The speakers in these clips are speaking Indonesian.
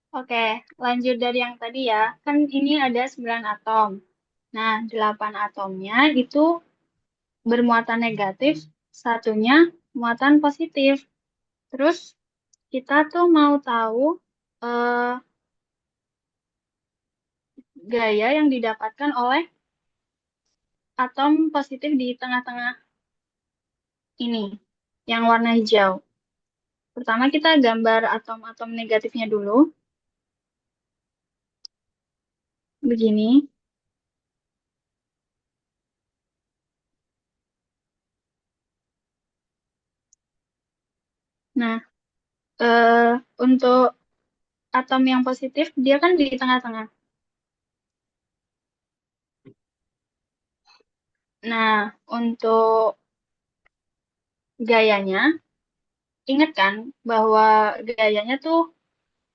Oke, lanjut dari yang tadi ya. Kan ini ada 9 atom. Nah, 8 atomnya itu bermuatan negatif, satunya muatan positif. Terus kita tuh mau tahu eh, gaya yang didapatkan oleh atom positif di tengah-tengah ini, yang warna hijau. Pertama kita gambar atom-atom negatifnya dulu, begini. Nah, eh, untuk atom yang positif, dia kan di tengah-tengah. Nah, untuk gayanya, ingat kan bahwa gayanya tuh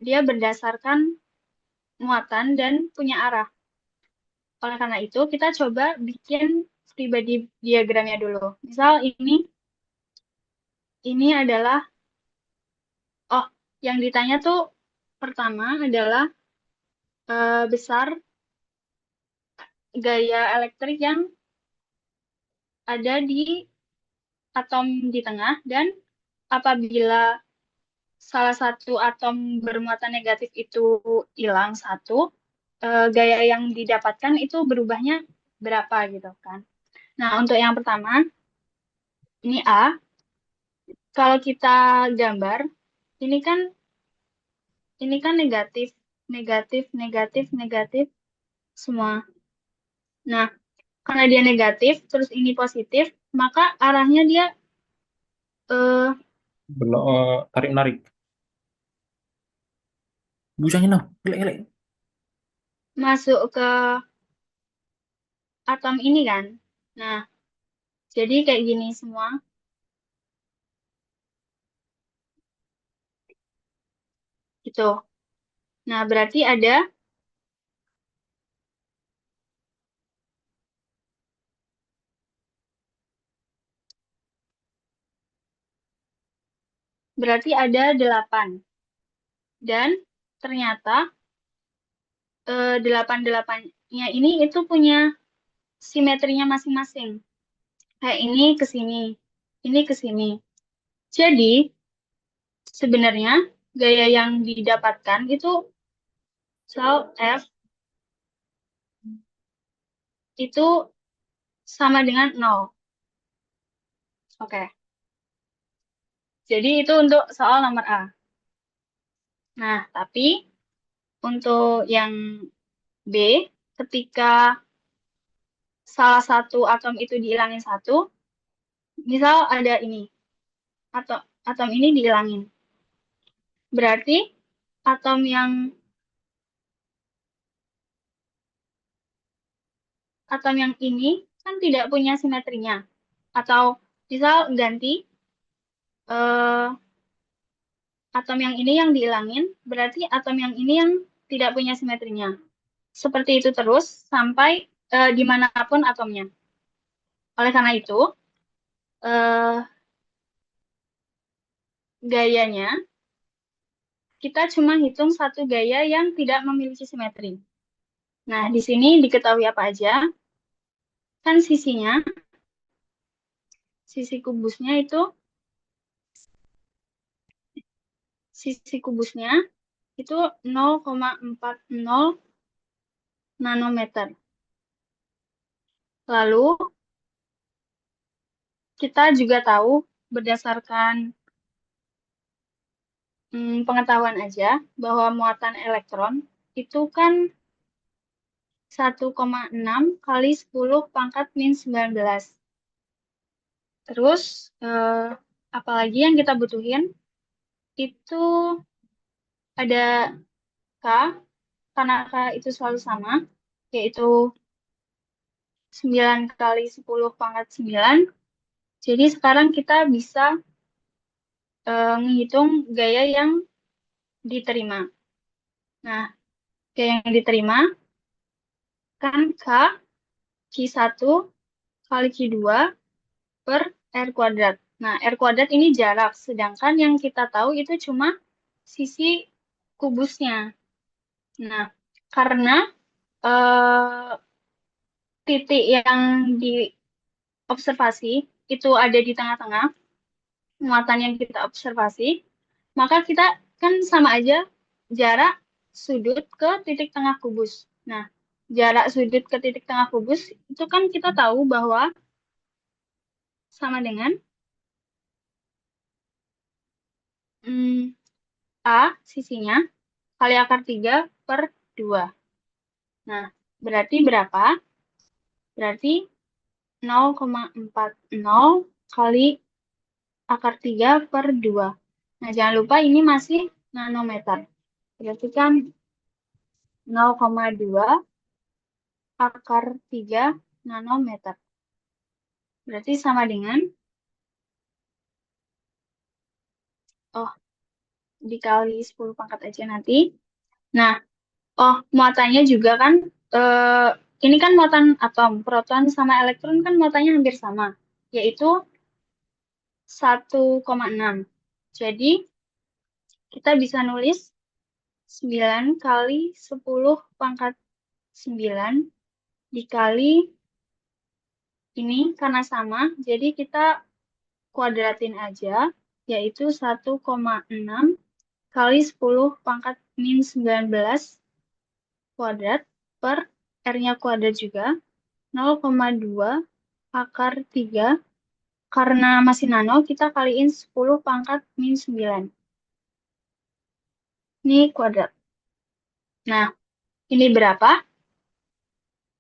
dia berdasarkan muatan dan punya arah. Oleh karena itu, kita coba bikin free body diagramnya dulu. Misal ini adalah, oh, yang ditanya tuh pertama adalah besar gaya elektrik yang ada di atom di tengah dan apabila salah satu atom bermuatan negatif itu hilang satu, gaya yang didapatkan itu berubahnya berapa gitu kan. Nah, untuk yang pertama, ini A. Kalau kita gambar, ini kan ini kan negatif, negatif, negatif, negatif semua. Nah, karena dia negatif, terus ini positif, maka arahnya dia eh, Tarik menarik. Busangin no. Elek, elek. masuk ke atom ini kan. Nah, jadi kayak gini semua, gitu. Nah, berarti ada 8. Dan ternyata delapan-delapannya ini itu punya simetrinya masing-masing. Kayak ini ke sini. Jadi, sebenarnya gaya yang didapatkan itu sel F itu sama dengan nol. Oke. Jadi itu untuk soal nomor A. Nah, tapi untuk yang B, ketika salah satu atom itu dihilangin satu, misal ada ini, atom atom ini dihilangin. Berarti atom yang atom yang ini kan tidak punya simetrinya. Atau misal ganti eh, atom yang ini yang dihilangin, berarti atom yang ini yang tidak punya simetrinya. Seperti itu terus sampai dimanapun atomnya. Oleh karena itu, eh, gayanya kita cuma hitung satu gaya yang tidak memiliki simetri. Nah, di sini diketahui apa aja? Kan sisi kubusnya itu, sisi kubusnya itu 0,40 nanometer. Lalu kita juga tahu berdasarkan pengetahuan aja bahwa muatan elektron itu kan 1,6 kali 10 pangkat min 19. Terus apalagi yang kita butuhin itu ada K, karena K itu selalu sama, yaitu 9 kali 10 pangkat 9. Jadi sekarang kita bisa menghitung gaya yang diterima. Nah, gaya yang diterima kan Q1 kali Q2 per R kuadrat. Nah, R kuadrat ini jarak, sedangkan yang kita tahu itu cuma sisi kubusnya. Nah, karena eh, titik yang diobservasi itu ada di tengah-tengah muatan yang kita observasi, maka kita kan sama aja jarak sudut ke titik tengah kubus. Nah, jarak sudut ke titik tengah kubus itu kan kita tahu bahwa sama dengan mm, A sisinya kali akar 3 per 2. Nah, berarti berapa? Berarti 0,40 kali akar 3 per 2. Nah, jangan lupa ini masih nanometer. Berarti kan 0,2 akar 3 nanometer. Berarti sama dengan, oh, dikali 10 pangkat aja nanti. Nah, oh, muatannya juga kan, eh, ini kan muatan atom, proton sama elektron kan muatannya hampir sama, yaitu 1,6. Jadi, kita bisa nulis 9 kali 10 pangkat 9 dikali ini karena sama, jadi kita kuadratin aja, yaitu 1,6 kali 10 pangkat min 19 kuadrat per R-nya kuadrat juga 0,2 akar 3 karena masih nano kita kaliin 10 pangkat min 9 ini kuadrat. Nah, ini berapa?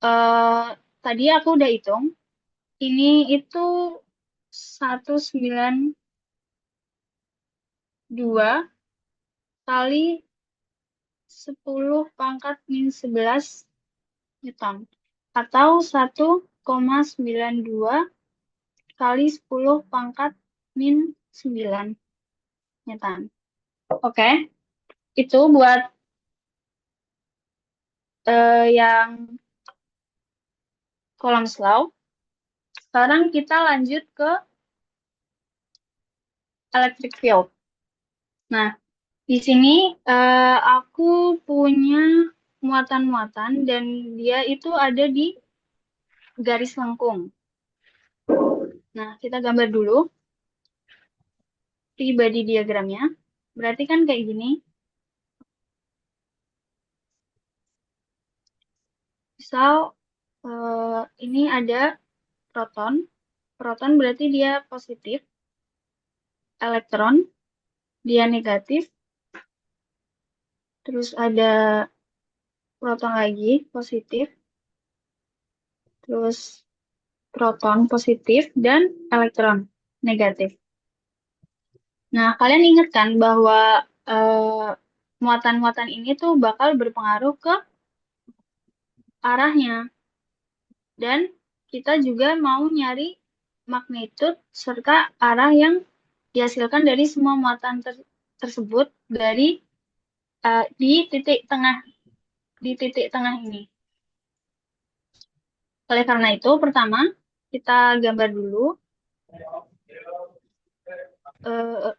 Eh tadi aku udah hitung. Ini itu 192 kali 10 pangkat min 11 Newton. Atau 1,92 kali 10 pangkat min 9 Newton. Oke, itu buat yang Coulomb's Law. Sekarang kita lanjut ke electric field. Nah, di sini aku punya muatan-muatan dan dia itu ada di garis lengkung. Nah, kita gambar dulu free body diagramnya. Berarti kan kayak gini. Misal ini ada proton. Proton berarti dia positif. Elektron dia negatif. Terus ada proton lagi positif. Terus proton positif dan elektron negatif. Nah, kalian ingat kan bahwa muatan-muatan ini tuh bakal berpengaruh ke arahnya. Dan kita juga mau nyari magnitude serta arah yang dihasilkan dari semua muatan tersebut dari di titik tengah ini. Oleh karena itu, pertama kita gambar dulu. Eh,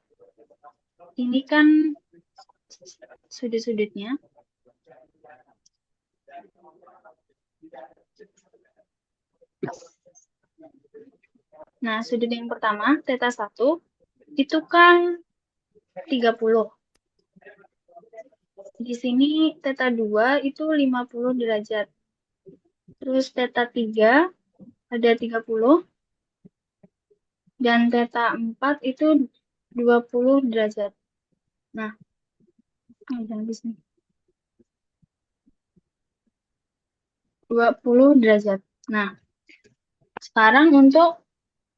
ini kan sudut-sudutnya. Nah, sudut yang pertama, theta 1, itu kan 30. Di sini theta 2 itu 50 derajat. Terus theta 3 ada 30. Dan theta 4 itu 20 derajat. Nah, jangan habis nih. 20 derajat. Nah, sekarang untuk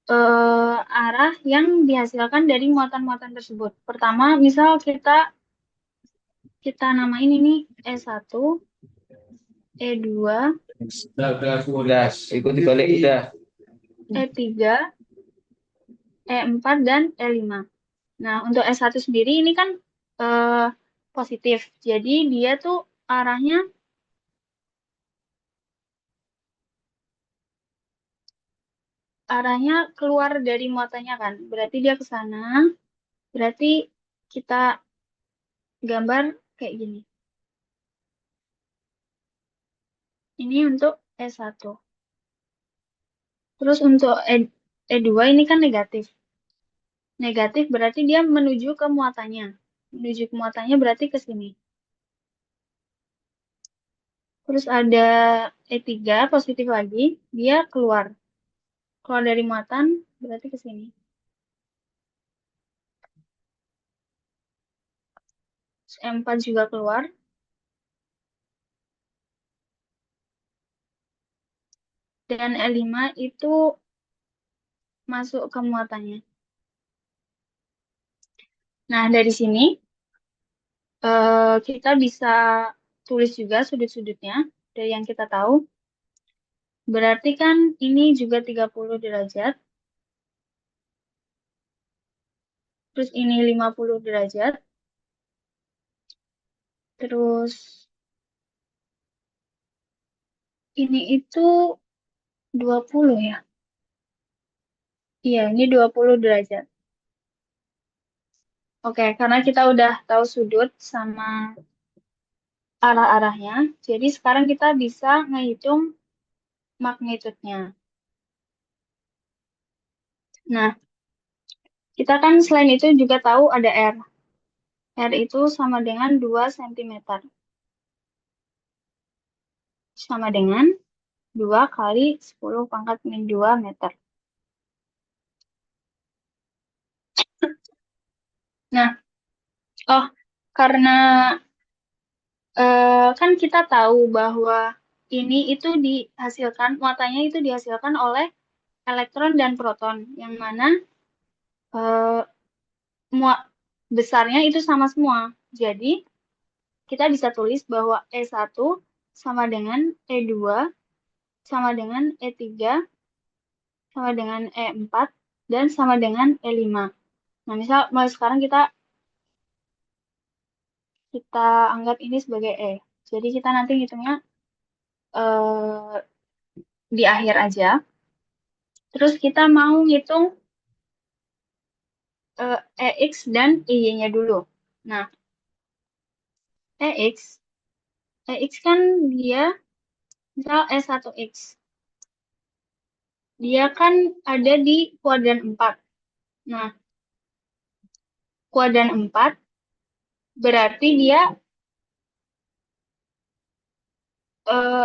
arah yang dihasilkan dari muatan-muatan tersebut. Pertama, misal kita namain ini E1, E2, Udah, ikut dibalik udah. E3, E4, dan E5. Nah, untuk S1 sendiri ini kan eh, positif. Jadi dia tuh arahnya keluar dari muatannya kan. Berarti dia ke sana. Berarti kita gambar kayak gini. Ini untuk E1. Terus untuk E2 ini kan negatif. Negatif berarti dia menuju ke muatannya. Menuju ke muatannya berarti ke sini. Terus ada E3 positif lagi, dia keluar. Keluar dari muatan berarti ke sini. Terus E4 juga keluar. Dan E5 itu masuk ke muatannya. Nah, dari sini kita bisa tulis juga sudut-sudutnya dari yang kita tahu. Berarti kan ini juga 30 derajat. Terus ini 50 derajat. Terus ini itu 20 ya. Iya, ini 20 derajat. Oke, karena kita udah tahu sudut sama arah-arahnya, jadi sekarang kita bisa ngehitung magnitudenya. Nah, kita kan selain itu juga tahu ada R. R itu sama dengan 2 cm. Sama dengan 2 kali 10 pangkat min 2 meter. Nah, oh, karena kan kita tahu bahwa ini itu dihasilkan, muatannya itu dihasilkan oleh elektron dan proton, yang mana eh, muat besarnya itu sama semua. Jadi, kita bisa tulis bahwa E1 sama dengan E2, sama dengan E3, sama dengan E4, dan sama dengan E5. Nah, misal mulai sekarang kita anggap ini sebagai E. Jadi kita nanti hitungnya eh, di akhir aja. Terus kita mau ngitung EX dan EY-nya dulu. Nah, EX, EX kan dia misal E1X. Dia kan ada di kuadran 4. Nah, kuadran 4 berarti dia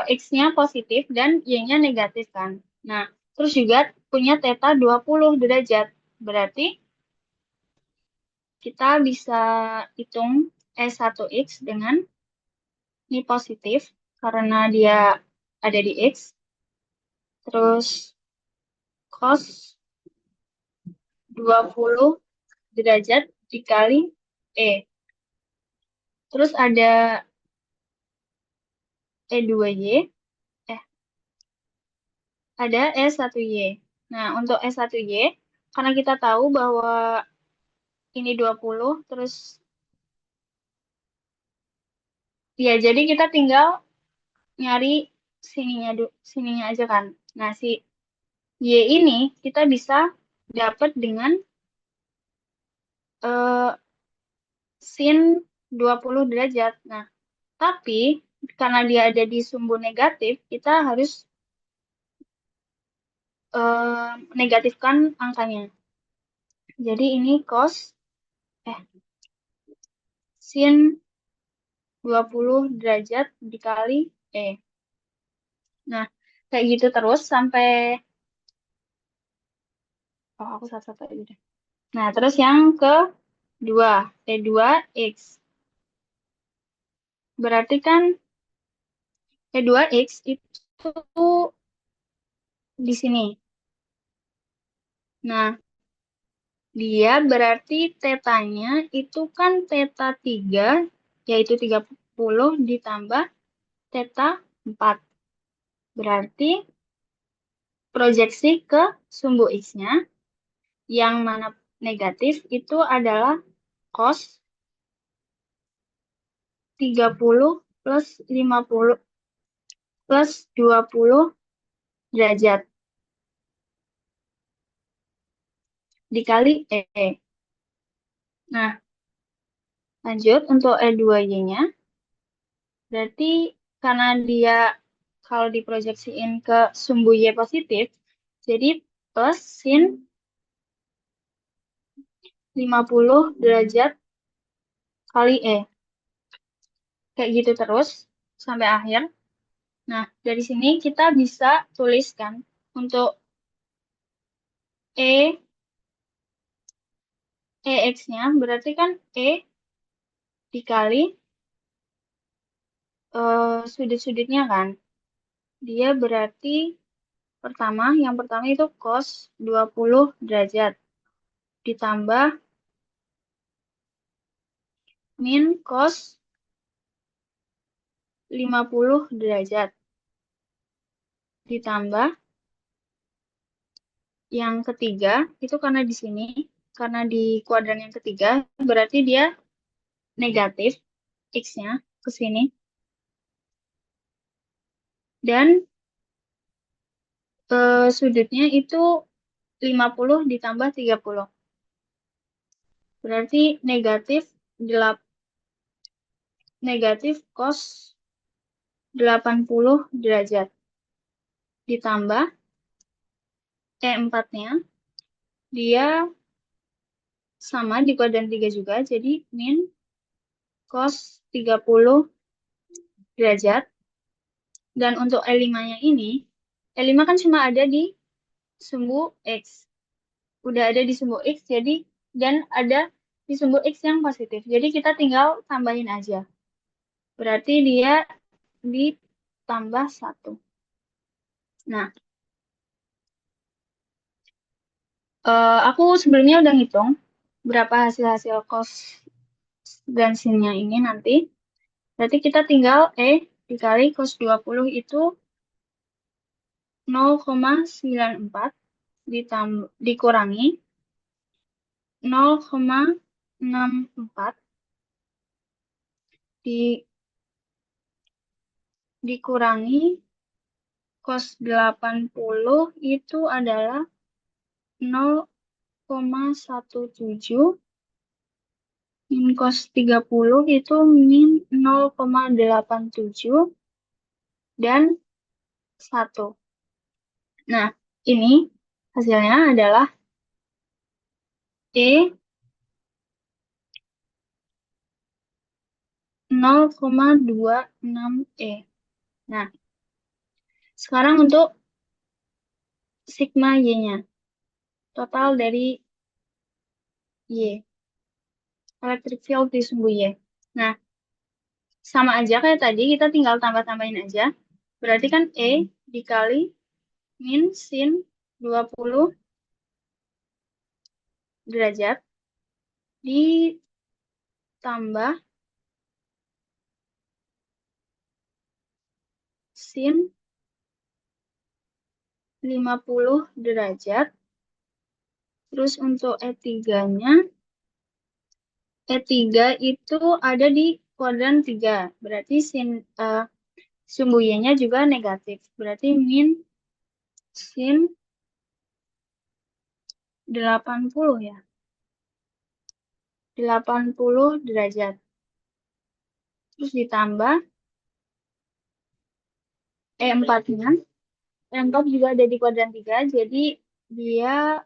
X-nya positif dan Y-nya negatif kan. Nah, terus juga punya theta 20 derajat. Berarti kita bisa hitung E1X dengan ini positif karena dia ada di X. Terus cos 20 derajat dikali E. Terus ada E2Y, ada E1Y. Nah, untuk E1Y, karena kita tahu bahwa ini 20, terus ya jadi kita tinggal nyari sininya aja kan. Nah, si Y ini kita bisa dapat dengan eh, sin 20 derajat. Nah, tapi karena dia ada di sumbu negatif, kita harus negatifkan angkanya. Jadi ini eh sin 20 derajat dikali E. Nah, kayak gitu terus sampai aku satu-satu aja deh. Nah, terus yang kedua, E2X. Berarti kan E2X itu di sini. Nah, dia berarti tetanya itu kan teta 3, yaitu 30 ditambah teta 4. Berarti proyeksi ke sumbu X-nya yang mana negatif itu adalah cos 30 plus 50 plus 20 derajat dikali E. Nah, lanjut untuk E2Y-nya. Berarti karena dia kalau diproyeksiin ke sumbu Y positif, jadi plus sin 50 derajat kali E. Kayak gitu terus sampai akhir. Nah, dari sini kita bisa tuliskan untuk EX-nya, berarti kan E dikali sudut-sudutnya kan. Dia berarti yang pertama itu cos 20 derajat ditambah min cos 50 derajat ditambah yang ketiga itu karena di sini, karena di kuadran yang ketiga berarti dia negatif X-nya ke sini. Dan sudutnya itu 50 ditambah 30. Berarti negatif cos 80 derajat. Ditambah E4-nya, dia sama di kuadran 3 juga, jadi min cos 30 derajat. Dan untuk E5-nya ini, E5 kan cuma ada di sumbu X. Udah ada di sumbu X, jadi dan ada di sumbu X yang positif. Jadi kita tinggal tambahin aja. Berarti dia ditambah 1. Nah, aku sebelumnya udah ngitung berapa hasil-hasil cos dan sin-nya ini nanti. Berarti kita tinggal E dikali cos 20 itu 0,94 dikurangi 0,64 dikurangi cos 80 itu adalah 0,17 min cos 30 itu min 0,87 dan 1. Nah, ini hasilnya adalah E 0,26 E. Nah, sekarang untuk sigma Y-nya. Total dari Y. Electric field di sumbu Y. Nah, sama aja kayak tadi, kita tinggal tambah-tambahin aja. Berarti kan E dikali min sin 20 derajat ditambah sin 50 derajat. Terus untuk E3-nya, E3 itu ada di kuadran 3. Berarti sumbu Y-nya juga negatif. Berarti min sin 80 ya. 80 derajat. Terus ditambah E4-nya. E4 juga ada di kuadran 3, jadi dia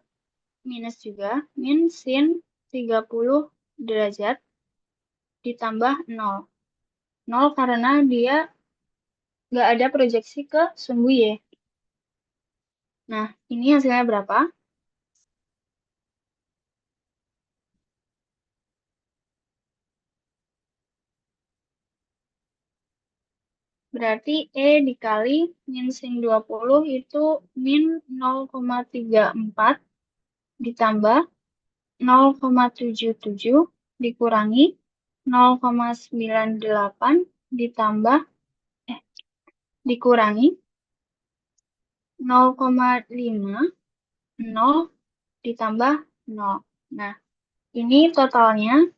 minus juga. Min sin 30 derajat ditambah 0. 0 karena dia nggak ada proyeksi ke sumbu Y. Nah, ini hasilnya berapa? Berarti E dikali min sin 20 itu min 0,34 ditambah 0,77 dikurangi 0,98 ditambah dikurangi 0,5 0 ditambah 0. Nah, ini totalnya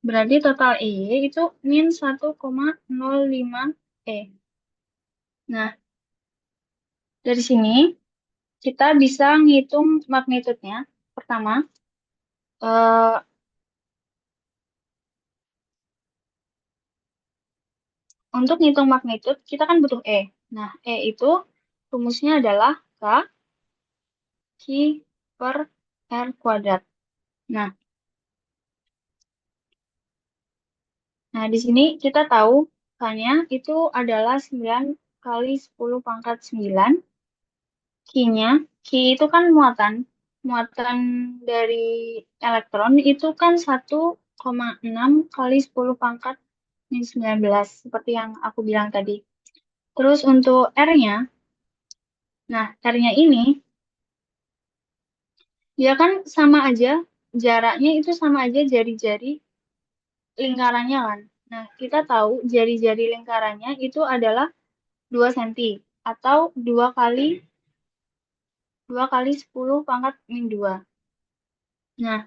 berarti total EY itu min 1,05 E. Nah, dari sini kita bisa ngitung magnitudenya. Pertama, untuk ngitung magnitude, kita kan butuh E. Nah, E itu rumusnya adalah Q per R kuadrat. Nah, di sini kita tahu K-nya itu adalah 9 kali 10 pangkat 9. Q-nya, Q itu kan muatan. Muatan dari elektron itu kan 1,6 kali 10 pangkat min 19, seperti yang aku bilang tadi. Terus untuk R-nya, nah R-nya ini, dia kan sama aja, jaraknya itu sama aja jari-jari lingkarannya kan. Nah, kita tahu jari-jari lingkarannya itu adalah 2 cm atau 2 kali 10 pangkat min 2. Nah,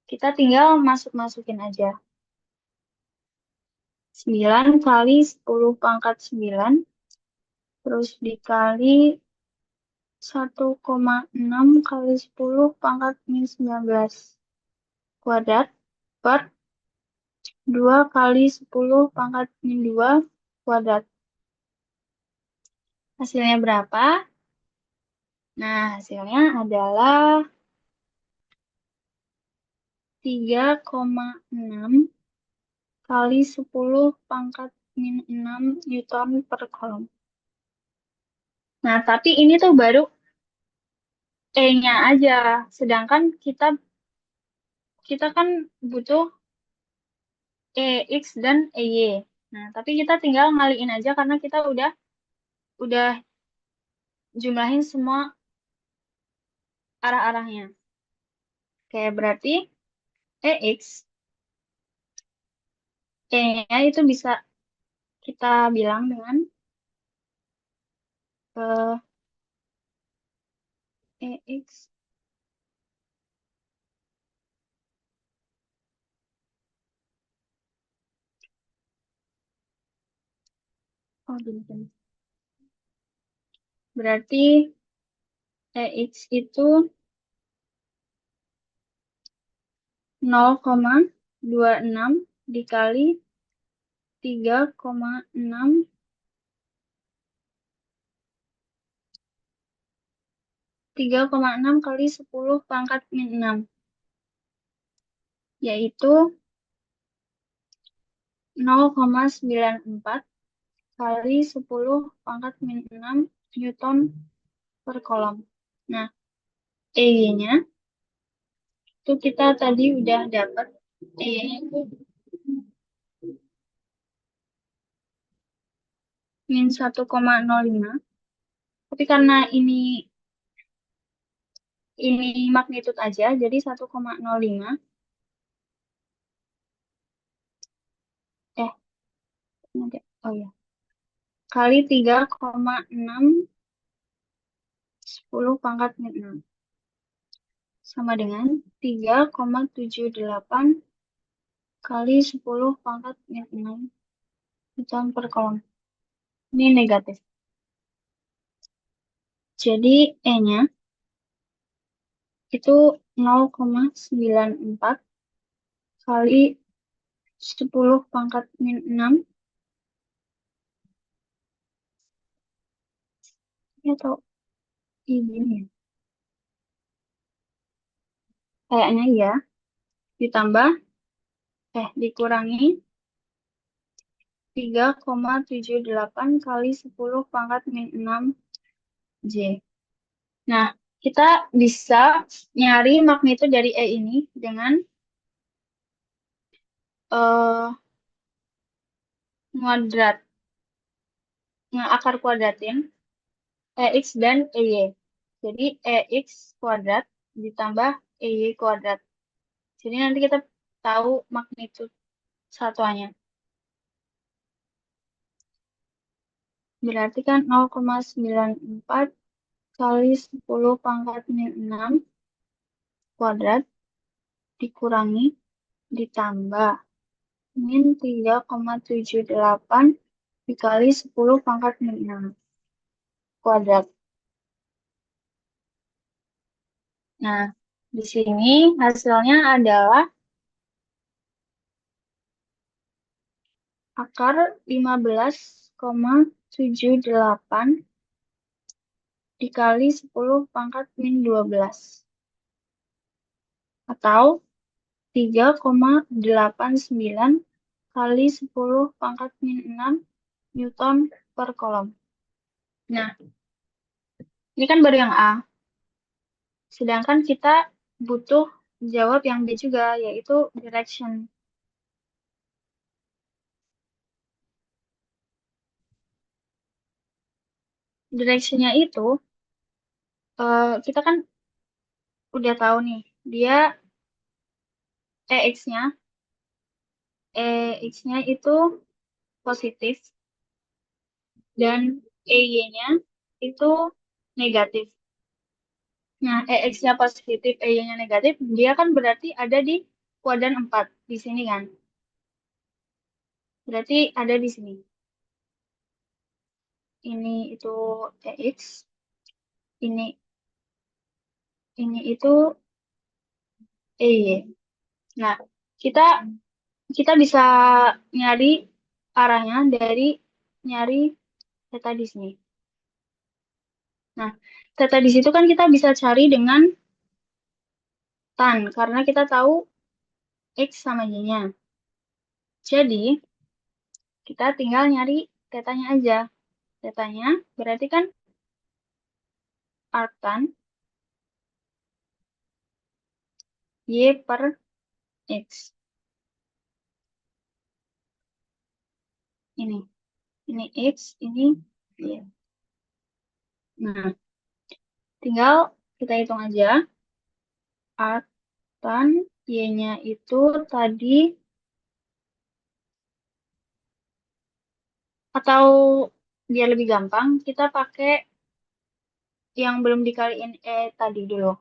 kita tinggal masukin aja. 9 kali 10 pangkat 9 terus dikali 1,6 kali 10 pangkat min 19 kuadrat per 2 kali 10 pangkat min 2 kuadrat. Hasilnya berapa? Nah, hasilnya adalah 3,6 kali 10 pangkat min 6 Newton per kolom. Nah, tapi ini tuh baru E-nya aja. Sedangkan kita kan butuh EX dan EY. Nah, tapi kita tinggal ngaliin aja karena kita udah jumlahin semua arah-arahnya. Kayak berarti EX, E-nya itu bisa kita bilang dengan EX. Oh, gini. Berarti EX itu 0,26 dikali 3,6 3,6 kali 10 pangkat min 6, yaitu 0,94 kali 10 pangkat min 6 Newton per kolom. Nah, E-nya itu kita tadi udah dapat E-nya itu min 1,05. Tapi karena ini magnitude aja, jadi 1,05. Oh ya, kali 3,6 10 pangkat min 6 sama dengan 3,78 kali 10 pangkat min 6 Newton per kolom. Ini negatif. Jadi E-nya itu 0,94 kali 10 pangkat min 6. Ini atau ini ya? Kayaknya iya. Ditambah, dikurangi 3,78 kali 10 pangkat min 6 J. Nah, kita bisa nyari magnitudo dari E ini dengan kuadrat, akar kuadratin EX dan EY. Jadi EX kuadrat ditambah EY kuadrat. Jadi nanti kita tahu magnitudo satuannya. Berarti kan 0,94 kali 10 pangkat min 6 kuadrat dikurangi ditambah min 3,78 dikali 10 pangkat min 6 kuadrat. Nah, di sini hasilnya adalah akar 15,78 dikali 10 pangkat min 12. Atau 3,89 kali 10 pangkat min 6 Newton per kolom. Nah, ini kan baru yang A. Sedangkan kita butuh jawab yang B juga, yaitu direction. Directionnya itu, kita kan udah tahu nih, dia EX-nya itu positif dan EY-nya itu negatif. Nah, EX-nya positif, EY-nya negatif, dia kan berarti ada di kuadran 4 di sini kan. Berarti ada di sini. Ini itu EX, ini itu EY. Nah, kita kita bisa nyari arahnya dari nyari theta di sini. Nah, theta di situ kan kita bisa cari dengan tan, karena kita tahu X sama Y-nya. Jadi, kita tinggal nyari tetanya aja. Tetanya berarti kan arctan Y per X. Ini X, ini Y. Nah, tinggal kita hitung aja. Arctan Y-nya itu tadi, atau biar lebih gampang, kita pakai yang belum dikaliin tadi dulu.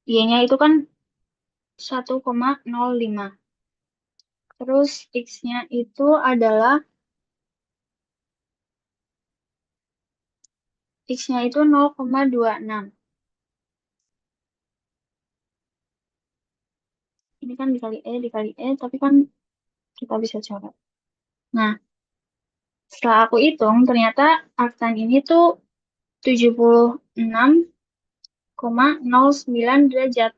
Y-nya itu kan 1,05. Terus X-nya itu adalah X-nya itu 0,26. Ini kan dikali E, tapi kan kita bisa coret. Nah, setelah aku hitung, ternyata arctan ini tuh 76,09 derajat.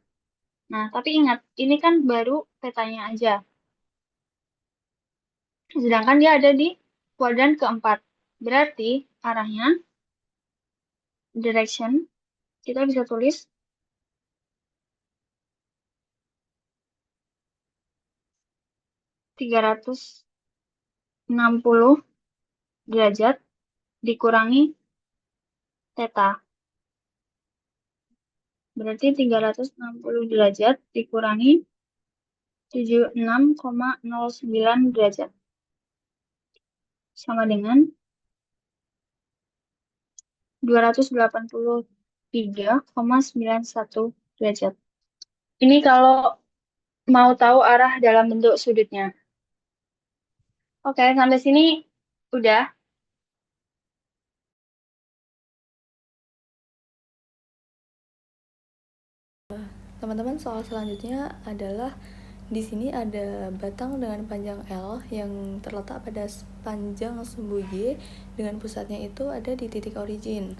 Nah, tapi ingat, ini kan baru petanya aja. Sedangkan dia ada di kuadran keempat. Berarti arahnya, direction, kita bisa tulis 360 derajat dikurangi theta. Berarti 360 derajat dikurangi 76,09 derajat. Sama dengan 283,91 derajat. Ini kalau mau tahu arah dalam bentuk sudutnya. Oke, sampai sini udah. Teman-teman, soal selanjutnya adalah di sini ada batang dengan panjang L yang terletak pada panjang sumbu Y dengan pusatnya itu ada di titik origin.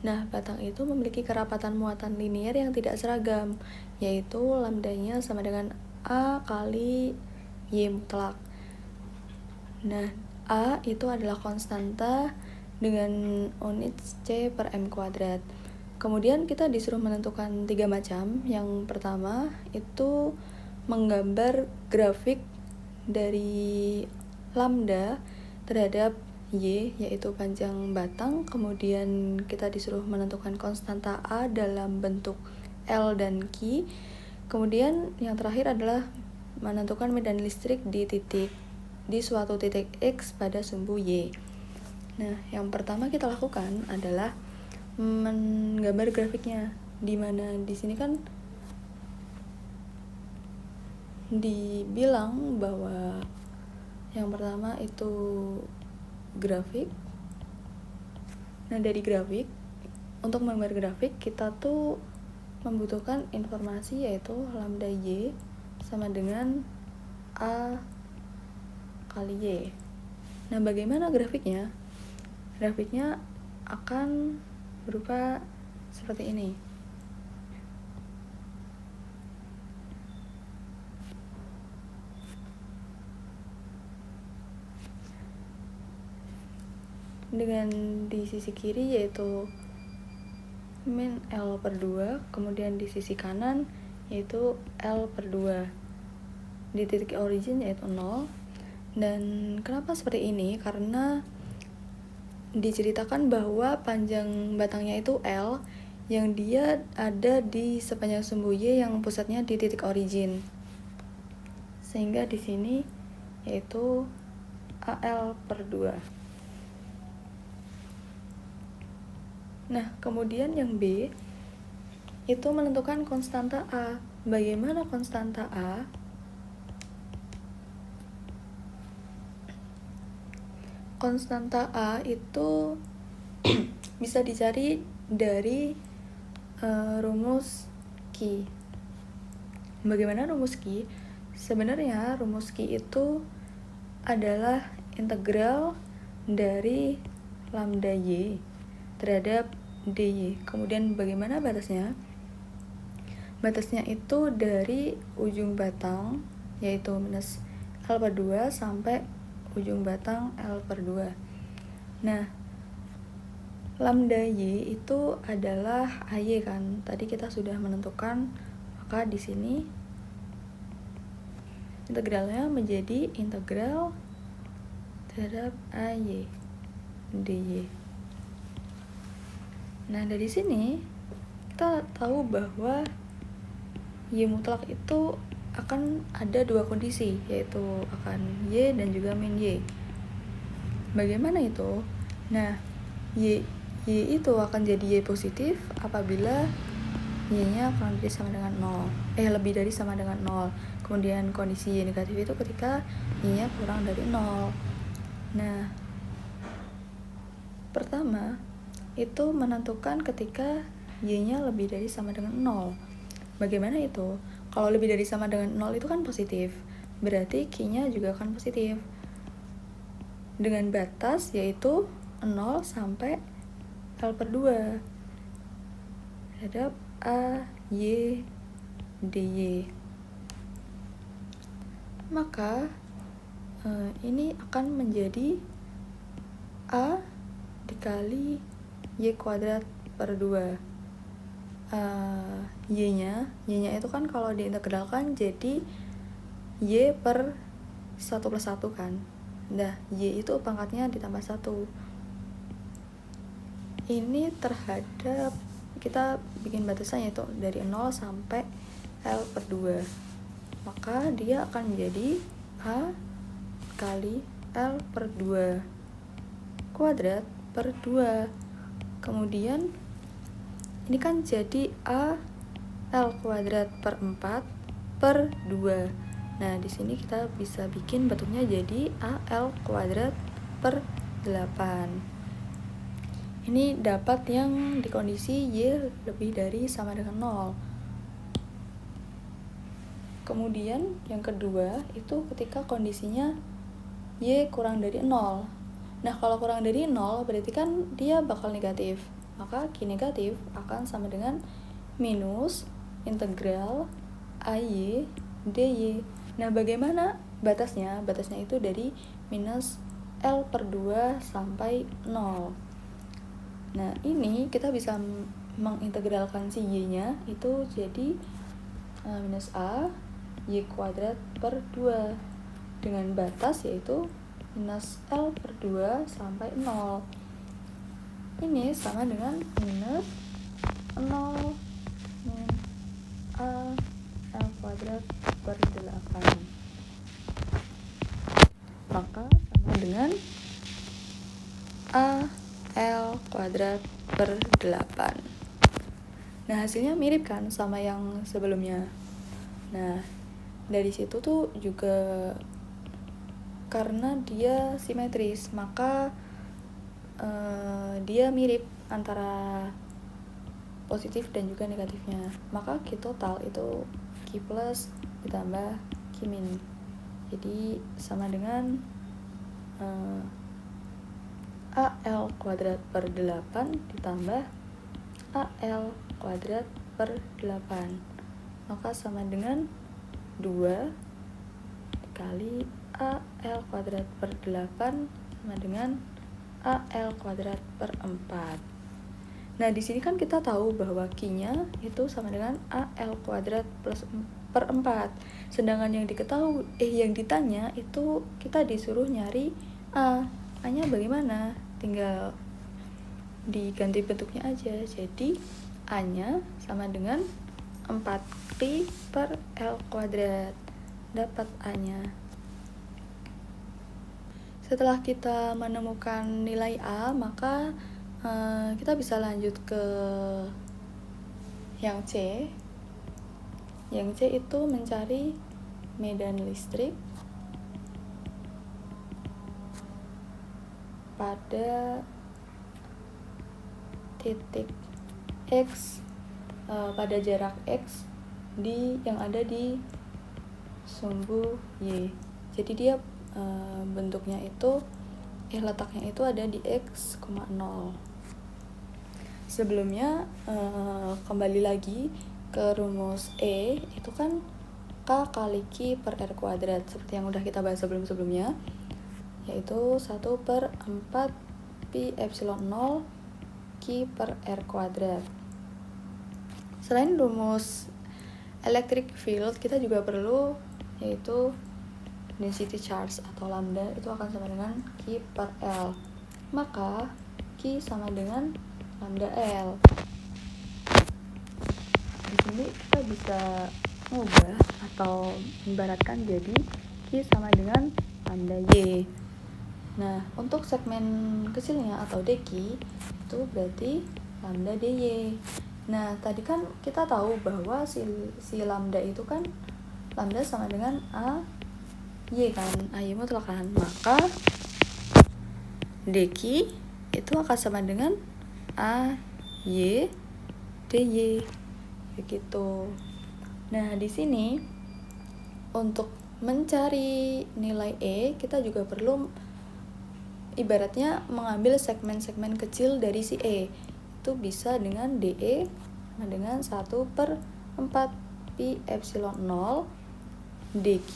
Nah, batang itu memiliki kerapatan muatan linier yang tidak seragam, yaitu lambdanya sama dengan A kali Y mutlak. Nah, A itu adalah konstanta dengan units C per M kuadrat. Kemudian kita disuruh menentukan 3 macam. Yang pertama itu menggambar grafik dari lambda terhadap Y, yaitu panjang batang. Kemudian kita disuruh menentukan konstanta A dalam bentuk L dan Q. Kemudian yang terakhir adalah menentukan medan listrik di suatu titik X pada sumbu Y. Nah, yang pertama kita lakukan adalah menggambar grafiknya, di mana di sini kan dibilang bahwa yang pertama itu grafik. Nah, dari grafik, untuk menggambar grafik kita tuh membutuhkan informasi yaitu lambda Y sama dengan A kali Y. Nah, bagaimana grafiknya? Grafiknya akan berupa seperti ini. Dengan di sisi kiri yaitu min L per 2, kemudian di sisi kanan yaitu L per 2. Di titik origin yaitu 0. Dan kenapa seperti ini? Karena diceritakan bahwa panjang batangnya itu L, yang dia ada di sepanjang sumbu Y yang pusatnya di titik origin. Sehingga di sini yaitu AL per 2. Nah, kemudian yang B itu menentukan konstanta A. Bagaimana konstanta A? Konstanta A itu bisa dicari dari rumus Q. Bagaimana rumus Q? Sebenarnya rumus Q itu adalah integral dari lambda Y terhadap dy. Kemudian bagaimana batasnya? Batasnya itu dari ujung batang yaitu minus L per 2 sampai ujung batang L per 2. Nah, lambda Y itu adalah AY kan. Tadi kita sudah menentukan, maka di sini integralnya menjadi integral terhadap AY dy. Nah, dari sini kita tahu bahwa Y mutlak itu akan ada dua kondisi, yaitu akan Y dan juga min Y. Bagaimana itu? Nah, Y itu akan jadi Y positif apabila Y-nya kurang dari sama dengan 0. Lebih dari sama dengan 0. Kemudian kondisi Y negatif itu ketika Y-nya kurang dari 0. Nah, pertama itu menentukan ketika Y-nya lebih dari sama dengan 0. Bagaimana itu? Kalau lebih dari sama dengan 0 itu kan positif, berarti Q-nya juga akan positif. Dengan batas yaitu 0 sampai L per 2 terhadap A, Y, dy. Maka ini akan menjadi A dikali Y kuadrat per 2. Y-nya itu kan kalau diintegralkan jadi Y per 1 plus 1 kan. Nah, Y itu pangkatnya ditambah 1. Ini terhadap, kita bikin batasannya itu dari 0 sampai L per 2. Maka dia akan menjadi A kali L per 2 kuadrat per 2. Kemudian ini kan jadi A L kuadrat per 4 per 2. Nah, di sini kita bisa bikin bentuknya jadi A L kuadrat per 8. Ini dapat yang di kondisi Y lebih dari sama dengan 0. Kemudian yang kedua itu ketika kondisinya Y kurang dari 0. Nah, kalau kurang dari 0 berarti kan dia bakal negatif. Maka Q negatif akan sama dengan minus integral AY dy. Nah, bagaimana batasnya? Batasnya itu dari minus L per 2 sampai 0. Nah, ini kita bisa mengintegralkan si Y-nya itu jadi minus A Y kuadrat per 2 dengan batas yaitu minus L per 2 sampai 0. Ini sama dengan minus 0 min A L kuadrat per 8. Maka sama dengan A L kuadrat per 8. Nah, hasilnya mirip kan sama yang sebelumnya. Nah, dari situ tuh juga karena dia simetris, maka dia mirip antara positif dan juga negatifnya. Maka Q total itu Q plus ditambah Q min. Jadi sama dengan AL kuadrat per 8 ditambah AL kuadrat per 8, maka sama dengan 2 dikali AL kuadrat per 8 sama dengan AL kuadrat per 4. Nah, di sini kan kita tahu bahwa Q-nya itu sama dengan AL kuadrat plus per 4. Sedangkan yang yang ditanya itu kita disuruh nyari A-nya bagaimana? Tinggal diganti bentuknya aja. Jadi A-nya sama dengan 4Pi per L kuadrat. Dapat A-nya. Setelah kita menemukan nilai A, maka kita bisa lanjut ke yang C. Yang C itu mencari medan listrik pada titik X, pada jarak X yang ada di sumbu Y. Jadi dia bentuknya itu letaknya itu ada di X, 0. Sebelumnya kembali lagi ke rumus E, itu kan K kali Q per R kuadrat seperti yang udah kita bahas sebelum-sebelumnya, yaitu 1 per 4 Pi epsilon 0 Q per R kuadrat. Selain rumus electric field, kita juga perlu yaitu density charge atau lambda itu akan sama dengan Q per L. Maka Q sama dengan lambda L. Di sini kita bisa mengubah atau ibaratkan jadi Q sama dengan lambda Y. Nah, untuk segmen kecilnya atau DQ itu berarti lambda DY. Nah, tadi kan kita tahu bahwa si lambda itu kan lambda sama dengan A Y kan, AY mutlak kan, maka DQ itu akan sama dengan AY DY begitu. Nah, di sini untuk mencari nilai E, kita juga perlu ibaratnya mengambil segmen-segmen kecil dari si E. Itu bisa dengan DE sama dengan 1 per 4 Pi epsilon 0 DQ.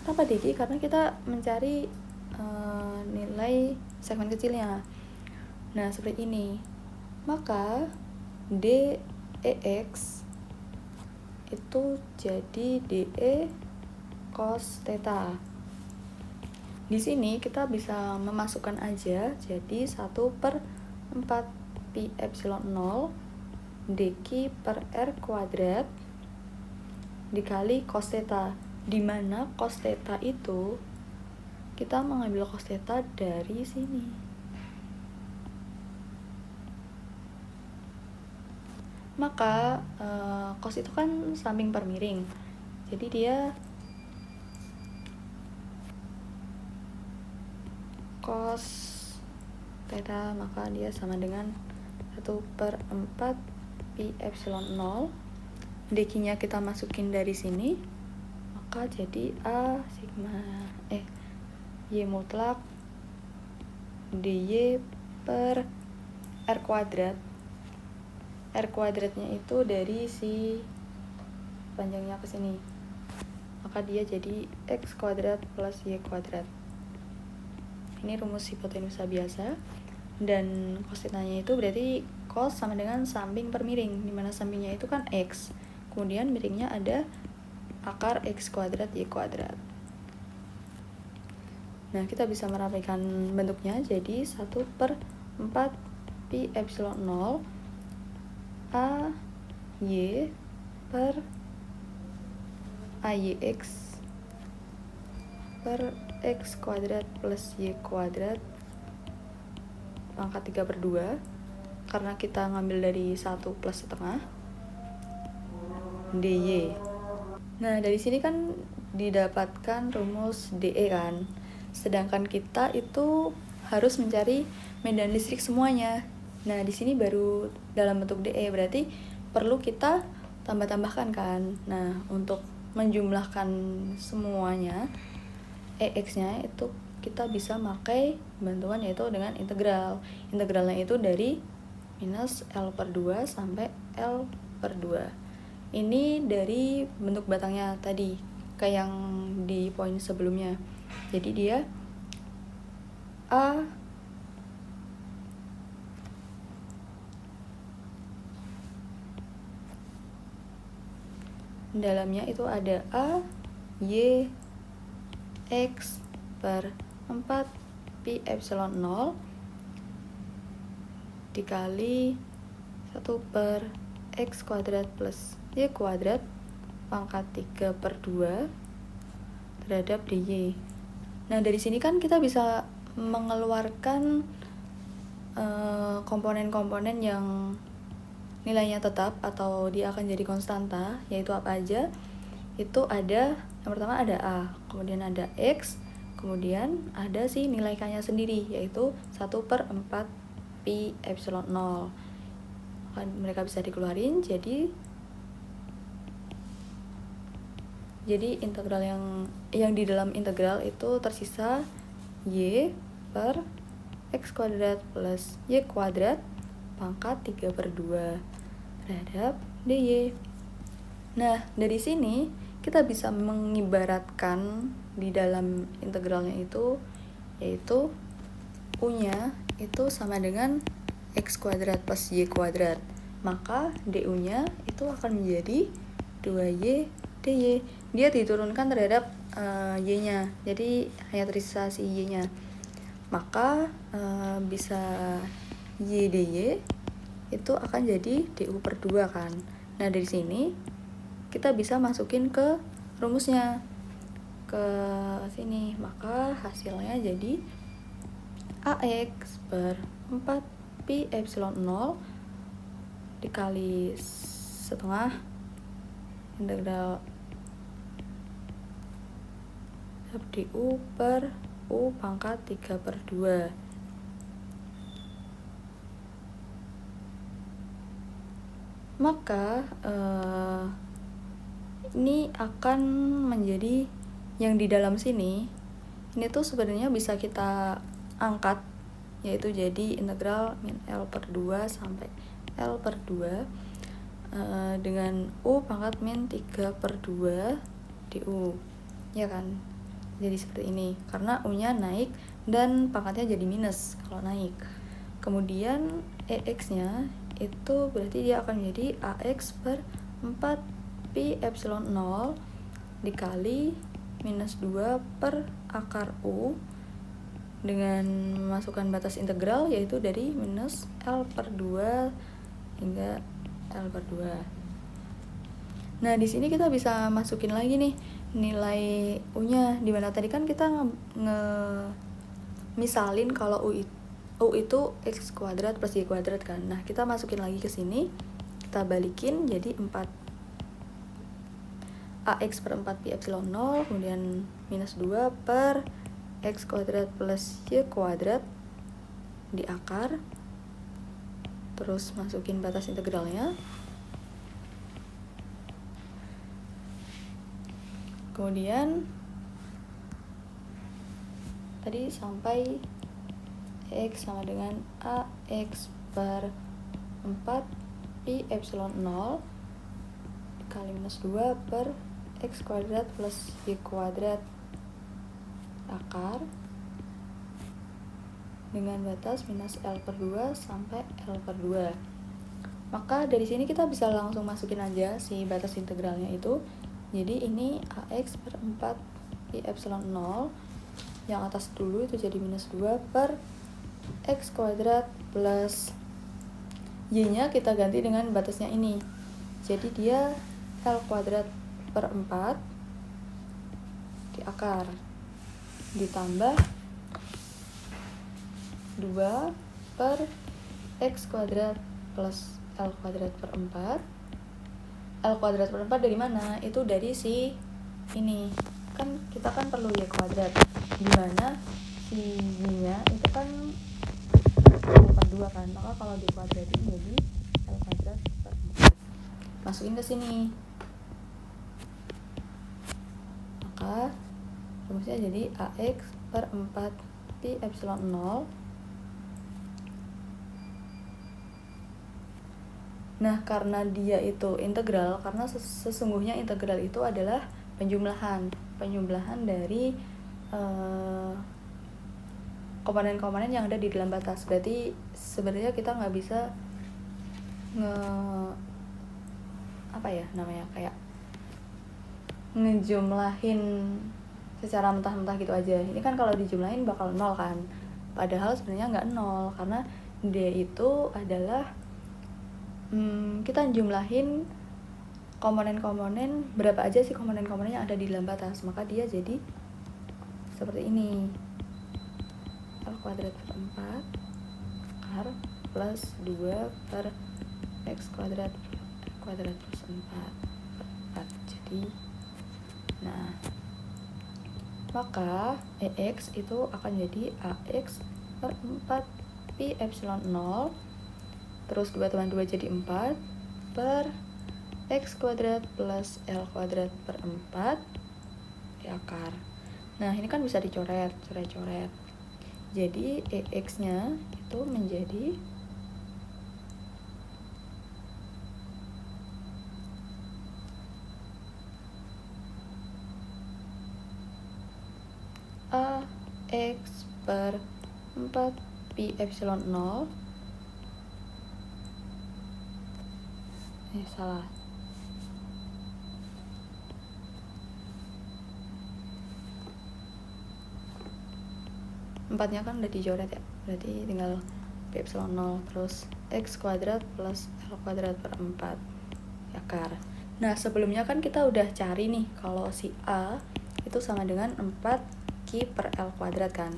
Kenapa DQ? Karena kita mencari nilai segmen kecilnya. Nah, seperti ini. Maka DEX itu jadi DE cos theta. Di sini kita bisa memasukkan aja jadi 1 per 4 Pi epsilon 0 DQ per R kuadrat dikali cos theta, di mana cos theta itu kita mengambil cos theta dari sini. Maka cos itu kan samping per miring, jadi dia cos theta, maka dia sama dengan 1 per 4 Pi epsilon 0. DQ-nya kita masukin dari sini, maka jadi A sigma Y mutlak DY per R kuadrat. R kuadratnya itu dari si panjangnya ke sini, maka dia jadi X kuadrat plus Y kuadrat. Ini rumus hipotenusa biasa, dan cos theta-nya itu berarti cos sama dengan samping per miring, dimana sampingnya itu kan X, kemudian miringnya ada akar X kuadrat Y kuadrat. Nah, kita bisa merapikan bentuknya jadi 1 per 4 Pi epsilon 0 A Y per AYX per X kuadrat plus Y kuadrat pangkat 3 per 2, karena kita ngambil dari 1 plus setengah DY. Nah, dari sini kan didapatkan rumus DE kan, sedangkan kita itu harus mencari medan listrik semuanya. Nah, di sini baru dalam bentuk DE, berarti perlu kita tambah-tambahkan kan. Nah, untuk menjumlahkan semuanya EX-nya itu kita bisa pakai bantuan yaitu dengan integral. Integralnya itu dari minus L per 2 sampai L per 2. Ini dari bentuk batangnya tadi, kayak yang di poin sebelumnya. Jadi dia A dalamnya itu ada A Y X per 4 Pi epsilon 0 dikali 1 per X kuadrat plus Y kuadrat pangkat 3 per 2 terhadap DY. Nah, dari sini kan kita bisa mengeluarkan komponen-komponen yang nilainya tetap atau dia akan jadi konstanta, yaitu apa aja? Itu ada, yang pertama ada A, kemudian ada X, kemudian ada si nilai K-nya sendiri, yaitu 1 per 4 Pi epsilon 0. Mereka bisa dikeluarin, jadi integral yang di dalam integral itu tersisa Y per X kuadrat plus Y kuadrat pangkat 3 per 2 terhadap DY. Nah, dari sini kita bisa mengibaratkan di dalam integralnya itu, yaitu U-nya itu sama dengan X kuadrat plus Y kuadrat. Maka DU-nya itu akan menjadi 2Y DY. Dia diturunkan terhadap Y-nya, jadi hanya tersisa si Y-nya. Maka bisa Y DY itu akan jadi DU per 2 kan. Nah, dari sini kita bisa masukin ke rumusnya ke sini, maka hasilnya jadi AX per 4 Pi epsilon 0 dikali setengah integral DU per U pangkat 3 per 2. Maka ini akan menjadi yang di dalam sini, ini tuh sebenarnya bisa kita angkat, yaitu jadi integral min L per 2 sampai L per 2 dengan U pangkat min 3 per 2 DU, ya kan? Jadi seperti ini, karena U-nya naik dan pangkatnya jadi minus kalau naik. Kemudian EX-nya itu berarti dia akan menjadi AX per 4 Pi epsilon 0 dikali minus 2 per akar U dengan memasukkan batas integral, yaitu dari minus L per 2 hingga L per 2. Nah, di sini kita bisa masukin lagi nih nilai U-nya, dimana tadi kan kita misalin kalau U itu X kuadrat plus Y kuadrat kan. Nah, kita masukin lagi ke sini, kita balikin jadi 4 AX per 4 Pi epsilon 0, kemudian minus 2 per X kuadrat plus Y kuadrat di akar, terus masukin batas integralnya, kemudian tadi sampai X sama dengan AX per 4 Pi epsilon 0 dikali minus 2 per X kuadrat plus Y kuadrat akar dengan batas minus L per 2 sampai L per 2. Maka dari sini kita bisa langsung masukin aja si batas integralnya itu. Jadi ini AX per 4 Pi epsilon 0, yang atas dulu itu jadi minus 2 per X kuadrat plus Y-nya kita ganti dengan batasnya ini. Jadi dia L kuadrat per 4 di akar ditambah 2 per X kuadrat plus L kuadrat per 4. L kuadrat per 4 dari mana? Itu dari si ini. Kan kita kan perlu Y kuadrat, dimana si Y-nya itu kan L per 2 kan. Maka kalau dikuadratin jadi L kuadrat per 4. Masukin ke sini. Maka rumusnya rumusnya jadi AX per 4 Pi epsilon 0. Nah, karena dia itu integral, karena sesungguhnya integral itu adalah penjumlahan dari komponen-komponen yang ada di dalam batas. Berarti sebenarnya kita nggak bisa kayak ngejumlahin secara mentah-mentah gitu aja. Ini kan kalau dijumlahin bakal 0 kan, padahal sebenarnya nggak 0 karena dia itu adalah kita jumlahin komponen-komponen, berapa aja sih komponen-komponen yang ada di dalam batas, maka dia jadi seperti ini, L kuadrat per 4 R plus 2 per X kuadrat plus 4 per 4. Jadi nah, maka EX itu akan jadi AX per 4 Pi epsilon 0, terus 2 tambah 2 jadi 4 per X kuadrat plus L kuadrat per 4 di akar. Nah, ini kan bisa dicoret. Jadi EX-nya itu menjadi AX per 4 Pi epsilon 0. Salah. Empatnya kan udah dicoret ya, berarti tinggal Pi epsilon 0 terus X kuadrat plus L kuadrat per 4 akar. Nah, sebelumnya kan kita udah cari nih kalau si A itu sama dengan 4 Q per L kuadrat kan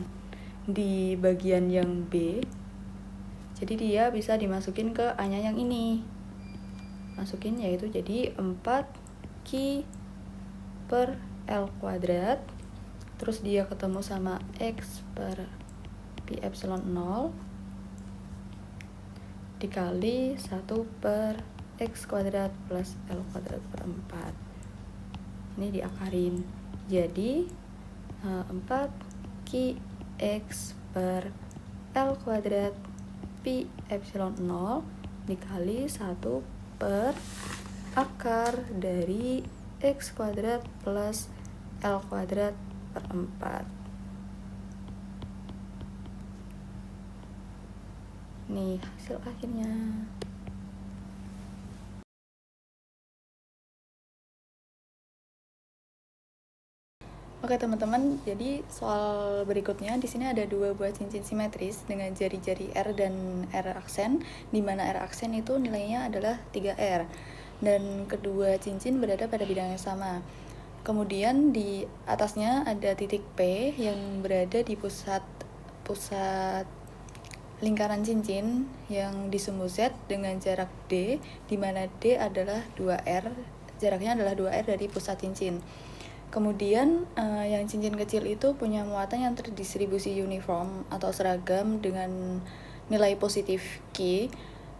di bagian yang B. Jadi dia bisa dimasukin ke A-nya yang ini, masukin yaitu jadi 4 Q per L kuadrat, terus dia ketemu sama X per Pi epsilon 0 dikali 1 per X kuadrat plus L kuadrat per 4. Ini diakarin jadi 4 Q X per L kuadrat Pi epsilon 0 dikali 1 per akar dari X kuadrat plus L kuadrat per 4. Nih hasil akhirnya. Oke teman-teman, jadi soal berikutnya di sini ada 2 buah cincin simetris dengan jari-jari R dan R aksen, di mana R aksen itu nilainya adalah 3R dan kedua cincin berada pada bidang yang sama. Kemudian di atasnya ada titik P yang berada di pusat lingkaran cincin yang di sumbu Z dengan jarak D, di mana D adalah 2R, jaraknya adalah 2R dari pusat cincin. Kemudian yang cincin kecil itu punya muatan yang terdistribusi uniform atau seragam dengan nilai positif Q,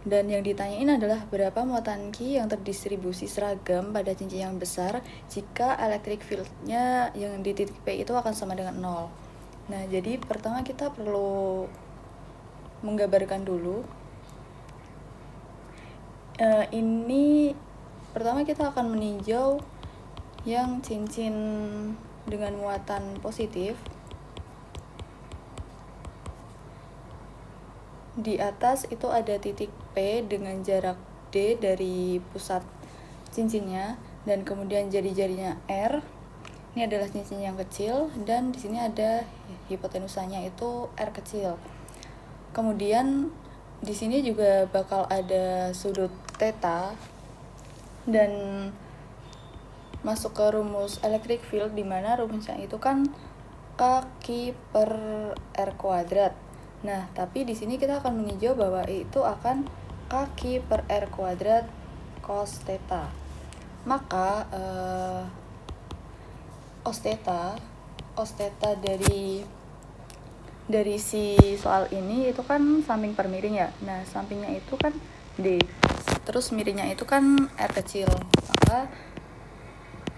dan yang ditanyain adalah berapa muatan Q yang terdistribusi seragam pada cincin yang besar jika electric field-nya yang di titik P itu akan sama dengan 0. Nah, jadi pertama kita perlu menggambarkan dulu. Ini pertama kita akan meninjau yang cincin dengan muatan positif. Di atas itu ada titik P dengan jarak D dari pusat cincinnya, dan kemudian jari-jarinya R. Ini adalah cincin yang kecil, dan di sini ada hipotenusanya itu R kecil. Kemudian di sini juga bakal ada sudut theta dan masuk ke rumus electric field, di mana rumusnya itu kan K per R kuadrat. Nah, tapi di sini kita akan meninjau bahwa itu akan K per R kuadrat cos theta. Maka cos theta dari si soal ini itu kan samping per miring ya. Nah, sampingnya itu kan D, terus miringnya itu kan R kecil. Maka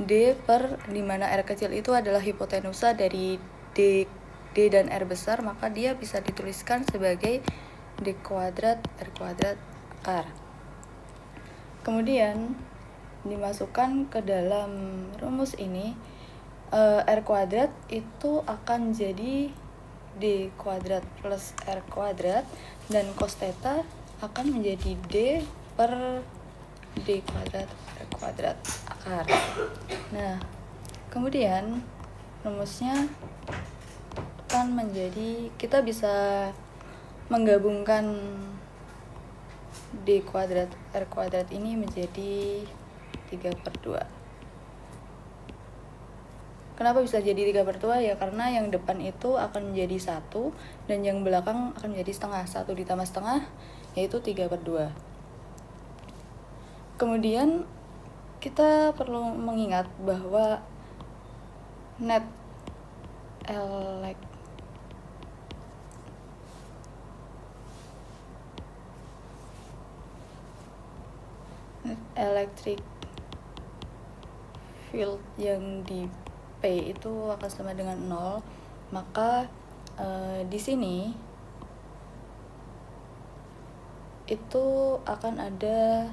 D per dimana R kecil itu adalah hipotenusa dari D dan R besar, maka dia bisa dituliskan sebagai D kuadrat R kuadrat akar. Kemudian dimasukkan ke dalam rumus ini, R kuadrat itu akan jadi D kuadrat plus R kuadrat, dan cos theta akan menjadi D per D kuadrat R kuadrat akar. Nah, kemudian rumusnya akan menjadi, kita bisa menggabungkan D kuadrat R kuadrat ini menjadi 3/2. Kenapa bisa jadi 3/2? Ya karena yang depan itu akan menjadi 1 dan yang belakang akan menjadi setengah. 1 ditambah setengah yaitu 3/2. Kemudian kita perlu mengingat bahwa net electric field yang di P itu akan sama dengan 0, maka di sini itu akan ada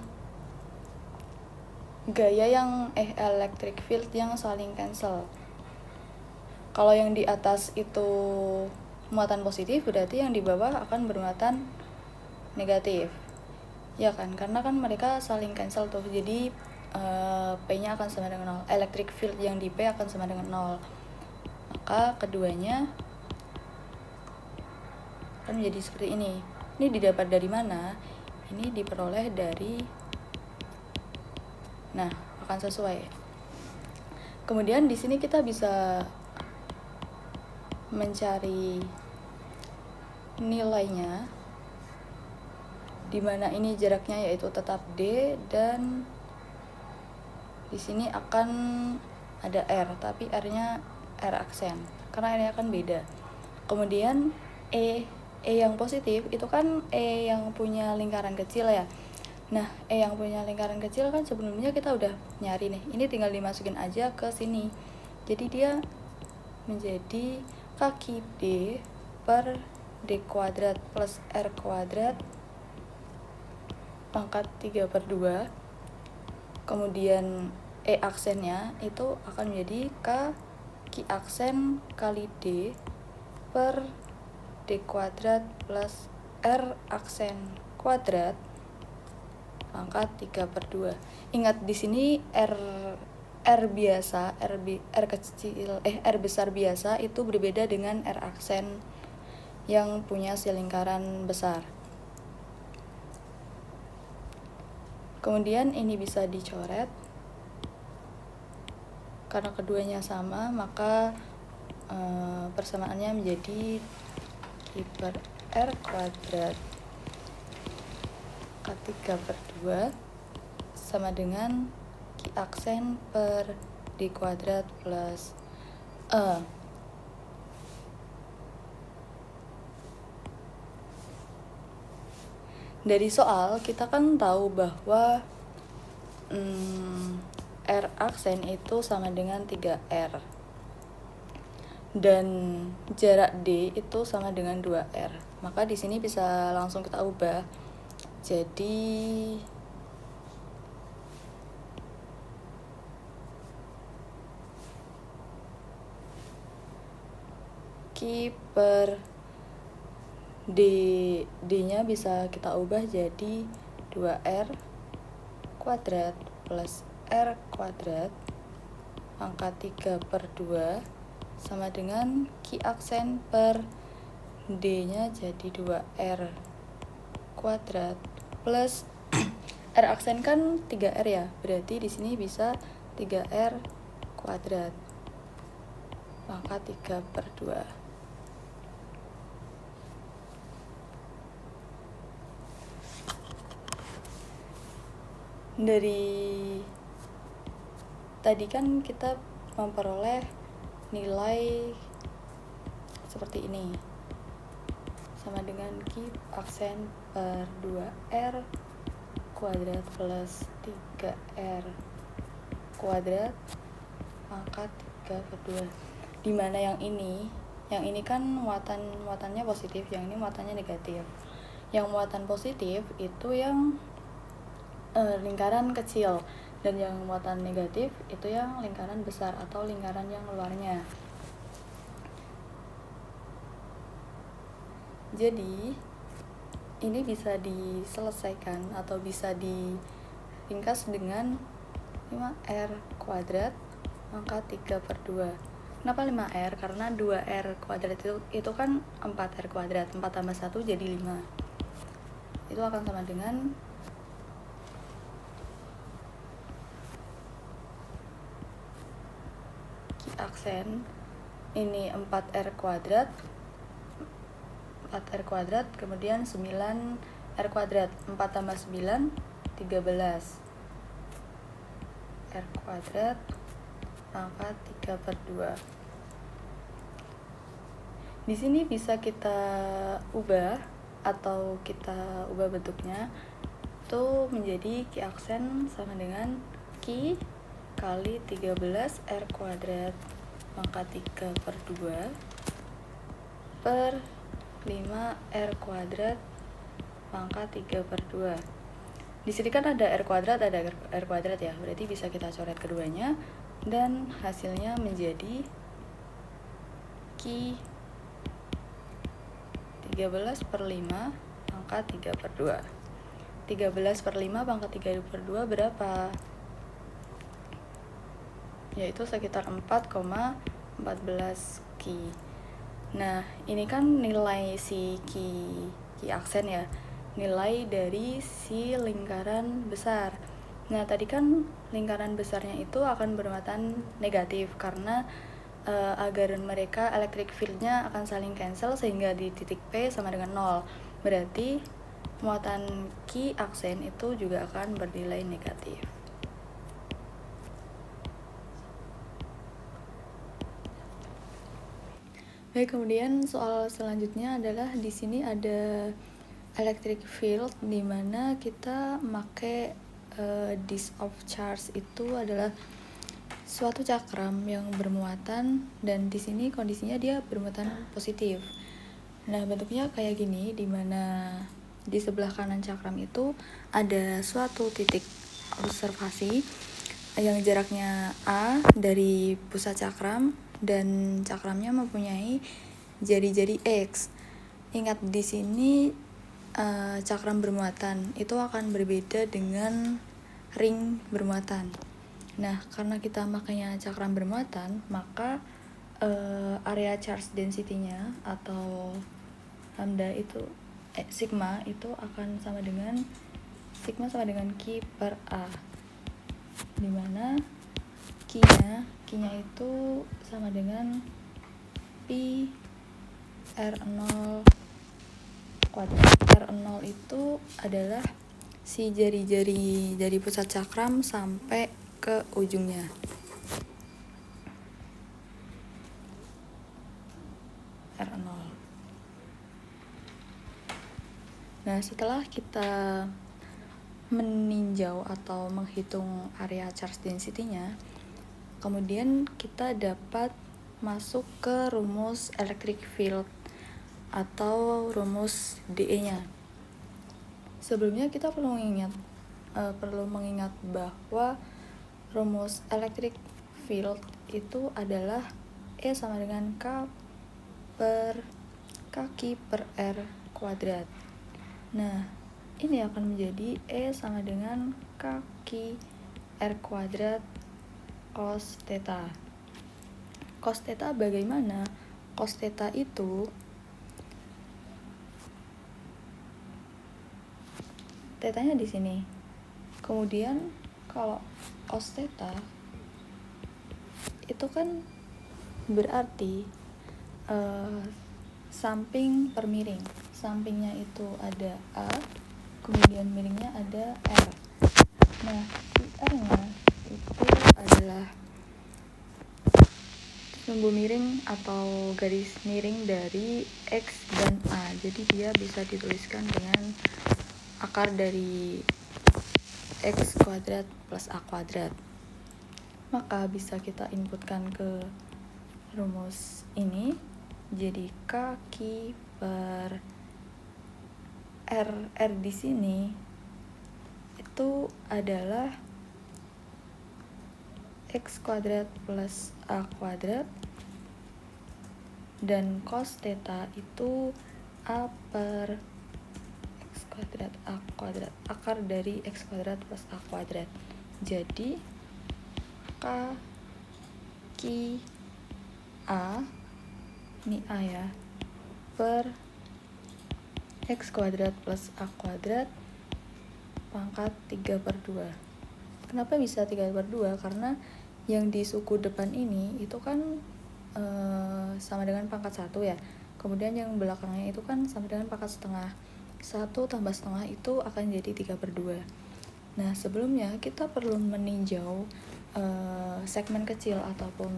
gaya yang electric field yang saling cancel. Kalau yang di atas itu muatan positif, berarti yang di bawah akan bermuatan negatif. Ya kan, karena kan mereka saling cancel tuh. Jadi P-nya akan sama dengan 0. Electric field yang di P akan sama dengan 0. Maka keduanya akan menjadi seperti ini. Ini didapat dari mana? Ini diperoleh dari, nah, akan sesuai. Kemudian di sini kita bisa mencari nilainya, di mana ini jaraknya yaitu tetap D, dan di sini akan ada R, tapi R-nya R aksen karena R-nya akan beda. Kemudian E yang positif itu kan E yang punya lingkaran kecil ya. Nah, E yang punya lingkaran kecil kan sebelumnya kita udah nyari nih. Ini tinggal dimasukin aja ke sini. Jadi dia menjadi kaki D per D kuadrat plus R kuadrat pangkat 3/2. Kemudian E aksennya itu akan menjadi Ki aksen kali D per D kuadrat plus R aksen kuadrat pangkat 3/2. Ingat di sini R biasa, R besar biasa itu berbeda dengan R aksen yang punya selingkaran besar. Kemudian ini bisa dicoret. Karena keduanya sama, maka persamaannya menjadi I per R kuadrat K3/2 sama dengan Ki aksen per D kuadrat plus E. Dari soal kita kan tahu bahwa R aksen itu sama dengan 3R dan jarak D itu sama dengan 2R. Maka di sini bisa langsung kita ubah jadi Ki per D-nya bisa kita ubah jadi 2R kuadrat plus R kuadrat pangkat 3/2 sama dengan Ki aksen per D-nya jadi 2R kuadrat plus R aksen kan 3R ya, berarti di sini bisa 3R kuadrat pangkat 3/2. Dari tadi kan kita memperoleh nilai seperti ini, sama dengan Ki aksen per 2R kuadrat plus 3R kuadrat pangkat 3/2. Dimana yang ini kan muatannya positif, yang ini muatannya negatif. Yang muatan positif itu yang lingkaran kecil, dan yang muatan negatif itu yang lingkaran besar atau lingkaran yang luarnya. Jadi ini bisa diselesaikan atau bisa diringkas dengan 5R kuadrat pangkat 3/2. Kenapa 5R? Karena 2R kuadrat itu kan 4R kuadrat. 4 tambah 1 jadi 5. Itu akan sama dengan Ki aksen ini 4R kuadrat, kemudian 9R kuadrat. 4 tambah 9 13 R kuadrat pangkat 3/2. Di sini bisa kita ubah bentuknya itu menjadi Ki aksen sama dengan Ki kali 13 R kuadrat pangkat 3/2 per 5R kuadrat pangkat 3/2. Di sini kan ada R kuadrat ya, berarti bisa kita coret keduanya dan hasilnya menjadi Ki 13/5 pangkat 3/2. 13/5 pangkat 3/2 berapa? Yaitu sekitar 4,14 Ki. Nah, ini kan nilai si Ki aksen ya, nilai dari si lingkaran besar. Nah, tadi kan lingkaran besarnya itu akan bermuatan negatif karena agar mereka electric field-nya akan saling cancel sehingga di titik P sama dengan 0. Berarti muatan Ki aksen itu juga akan bernilai negatif. Baik, kemudian soal selanjutnya adalah di sini ada electric field di mana kita pakai disk of charge itu adalah suatu cakram yang bermuatan, dan di sini kondisinya dia bermuatan positif. Nah, bentuknya kayak gini, di mana di sebelah kanan cakram itu ada suatu titik observasi yang jaraknya A dari pusat cakram, dan cakramnya mempunyai jari-jari X. Ingat, di sini cakram bermuatan itu akan berbeda dengan ring bermuatan. Nah, karena kita makanya cakram bermuatan, maka area charge density-nya atau lambda itu sigma itu akan sama dengan Ki per A, dimana Ki-nya itu sama dengan Pi R0 kuadrat. R0 itu adalah si jari-jari dari pusat cakram sampai ke ujungnya. R0. Nah, setelah kita meninjau atau menghitung area charge density-nya, kemudian kita dapat masuk ke rumus electric field atau rumus DE-nya. Sebelumnya kita perlu mengingat bahwa rumus electric field itu adalah E sama dengan Ki per R kuadrat. Nah, ini akan menjadi E sama dengan Ki R kuadrat cos theta. Cos theta bagaimana? Cos theta itu tetanya di sini. Kemudian kalau cos theta itu kan berarti samping per miring. Sampingnya itu ada A, kemudian miringnya ada R. Nah, R-nya itu adalah sumbu miring atau garis miring dari X dan A. Jadi dia bisa dituliskan dengan akar dari X kuadrat plus A kuadrat. Maka bisa kita inputkan ke rumus ini, jadi K/Q per R di sini itu adalah X kuadrat plus A kuadrat, dan cos theta itu A per X kuadrat A kuadrat, akar dari X kuadrat plus A kuadrat. Jadi K Q A, ini A ya, per X kuadrat plus A kuadrat pangkat 3/2. Kenapa bisa 3/2? Karena yang di suku depan ini itu kan sama dengan pangkat 1 ya. Kemudian yang belakangnya itu kan sama dengan pangkat setengah. 1 tambah setengah itu akan jadi 3/2. Nah, sebelumnya kita perlu meninjau segmen kecil ataupun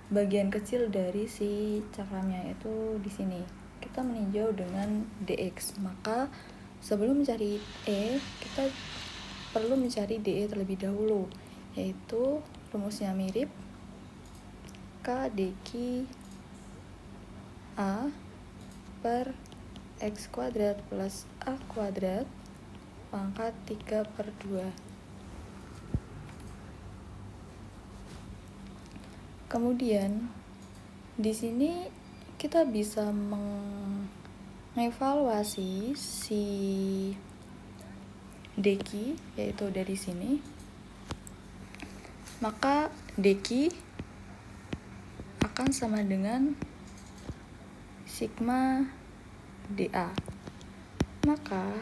bagian kecil dari si cakramnya, itu di sini. Kita meninjau dengan dx. Maka sebelum mencari E, kita perlu mencari DE terlebih dahulu, yaitu rumusnya mirip, K dq A per X kuadrat plus A kuadrat pangkat 3/2. Kemudian di sini kita bisa mengevaluasi si dq, yaitu dari sini. Maka dq akan sama dengan sigma dA. Maka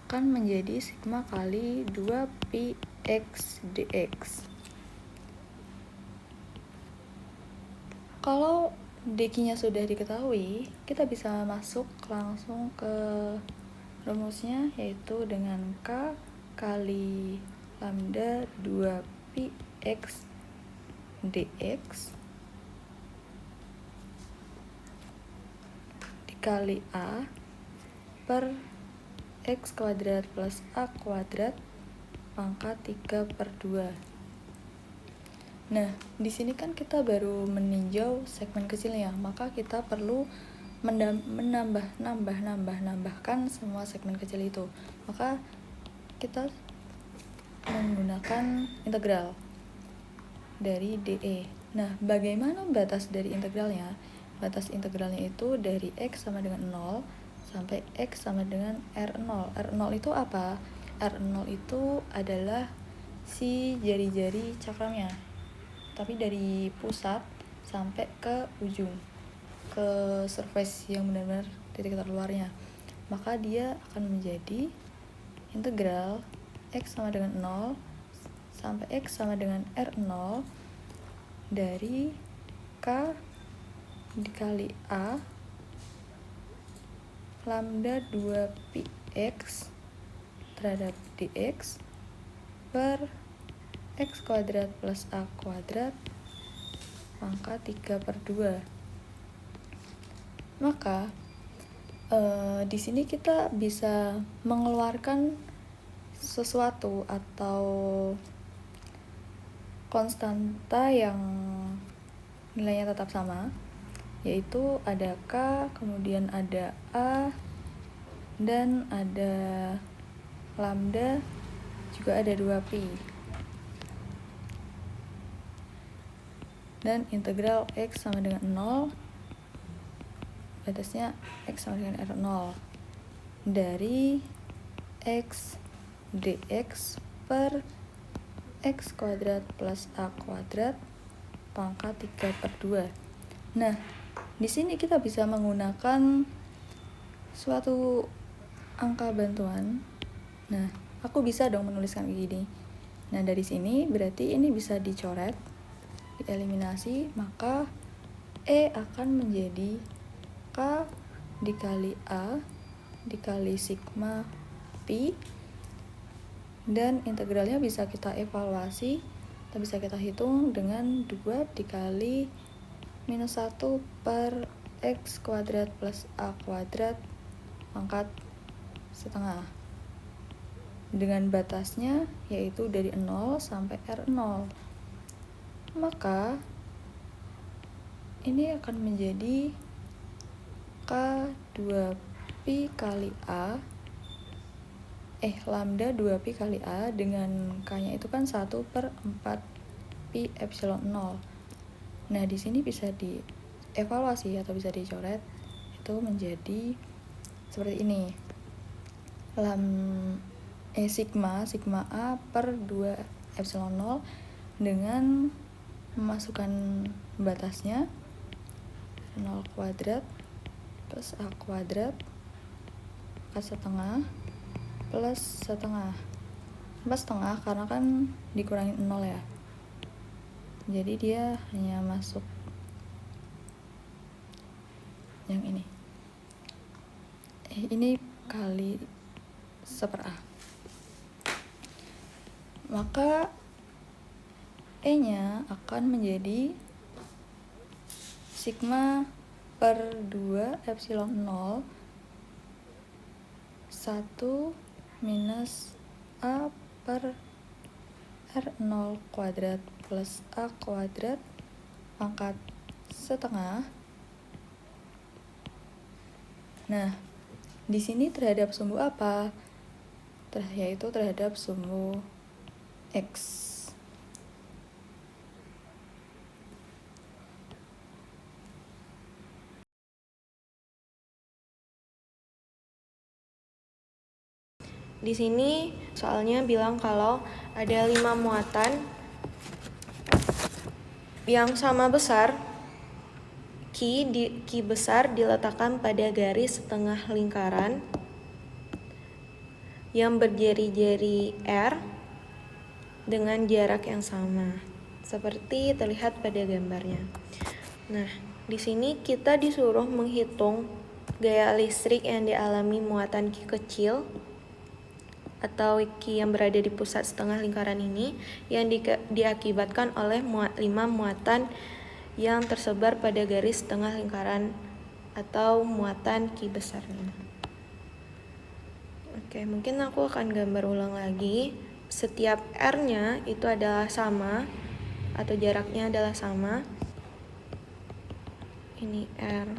akan menjadi sigma kali 2 px dx. Kalau dq-nya sudah diketahui, kita bisa masuk langsung ke rumusnya, yaitu dengan K kali lambda 2px dx dikali A per X kuadrat plus A kuadrat pangkat 3/2. Nah, di sini kan kita baru meninjau segmen kecilnya, maka kita perlu menambahkan semua segmen kecil itu. Maka kita menggunakan integral dari DE. Nah, bagaimana batas dari integralnya? Batas integralnya itu dari X sama dengan 0 sampai X sama dengan R0. R0 itu apa? R0 itu adalah si jari-jari cakramnya, tapi dari pusat sampai ke ujung, ke surface yang benar-benar titik terluarnya. Maka dia akan menjadi integral X sama dengan 0 sampai X sama dengan R0 dari K dikali A lambda 2px terhadap dx per X kuadrat plus A kuadrat pangkat 3/2. Maka di sini kita bisa mengeluarkan sesuatu atau konstanta yang nilainya tetap sama, yaitu ada K, kemudian ada A, dan ada lambda, juga ada 2pi. Dan integral X sama dengan 0, batasnya X sama dengan R0 dari X dx per X kuadrat plus A kuadrat pangkat 3/2. Nah, di sini kita bisa menggunakan suatu angka bantuan. Nah, aku bisa dong menuliskan kayak gini. Nah, dari sini berarti ini bisa dicoret, dieliminasi, maka E akan menjadi K dikali A dikali sigma pi, dan integralnya bisa kita evaluasi, atau bisa kita hitung dengan 2 dikali minus 1 per X kuadrat plus A kuadrat pangkat setengah. dengan batasnya yaitu dari 0 sampai R0. Maka ini akan menjadi K2pi kali A lambda 2pi kali A dengan K-nya itu kan 1/4 pi epsilon 0. Nah, di sini bisa dievaluasi atau bisa dicoret itu menjadi seperti ini. Sigma A per 2 epsilon 0 dengan memasukkan batasnya 0 kuadrat plus A kuadrat K setengah plus setengah. 4,5 karena kan dikurangin 0 ya. Jadi dia hanya masuk yang ini. Ini kali 1/A. Maka E-nya akan menjadi sigma per 2 epsilon 0 1 minus A per R0 kuadrat plus A kuadrat pangkat setengah. Nah, di sini terhadap sumbu apa? Yaitu terhadap sumbu X. Di sini soalnya bilang kalau ada 5 muatan yang sama besar, Q besar diletakkan pada garis setengah lingkaran yang berjari-jari R dengan jarak yang sama, seperti terlihat pada gambarnya. Nah, di sini kita disuruh menghitung gaya listrik yang dialami muatan Q kecil atau Q yang berada di pusat setengah lingkaran ini yang diakibatkan oleh 5 muatan yang tersebar pada garis setengah lingkaran atau muatan Q besar ini. Oke, mungkin aku akan gambar ulang lagi. Setiap R-nya itu adalah sama atau jaraknya adalah sama. Ini R,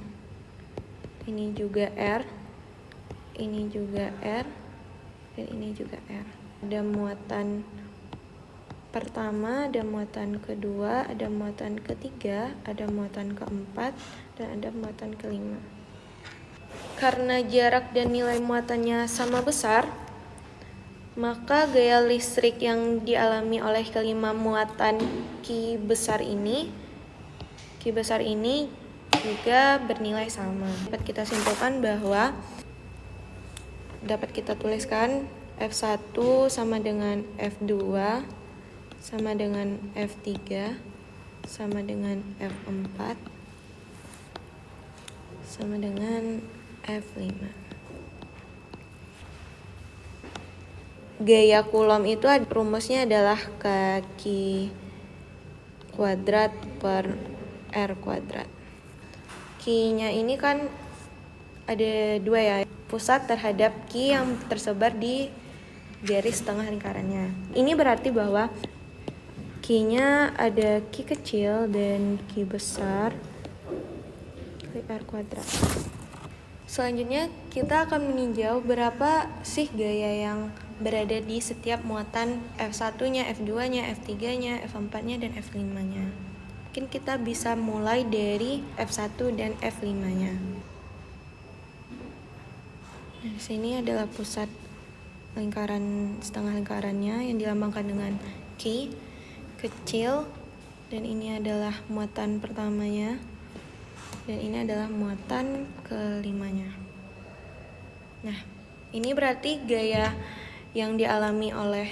ini juga R, ini juga R, dan ini juga R. Ada muatan pertama, ada muatan kedua, ada muatan ketiga, ada muatan keempat, dan ada muatan kelima. Karena jarak dan nilai muatannya sama besar, maka gaya listrik yang dialami oleh kelima muatan Q besar ini juga bernilai sama. Dapat kita simpulkan bahwa dapat kita tuliskan F1 sama dengan F2 sama dengan F3 sama dengan F4 sama dengan F5. Gaya Coulomb itu rumusnya adalah Q kuadrat per R kuadrat. Q-nya ini kan ada 2 ya, pusat terhadap Q yang tersebar di garis setengah lingkarannya. Ini berarti bahwa Q-nya ada Q kecil dan Q besar kali R kuadrat. Selanjutnya kita akan meninjau berapa sih gaya yang berada di setiap muatan F1-nya, F2-nya, F3-nya, F4-nya, dan F5-nya. Mungkin kita bisa mulai dari F1 dan F5-nya. Di sini adalah pusat lingkaran setengah lingkarannya yang dilambangkan dengan Q kecil, dan ini adalah muatan pertamanya, dan ini adalah muatan kelimanya. Nah, ini berarti gaya yang dialami oleh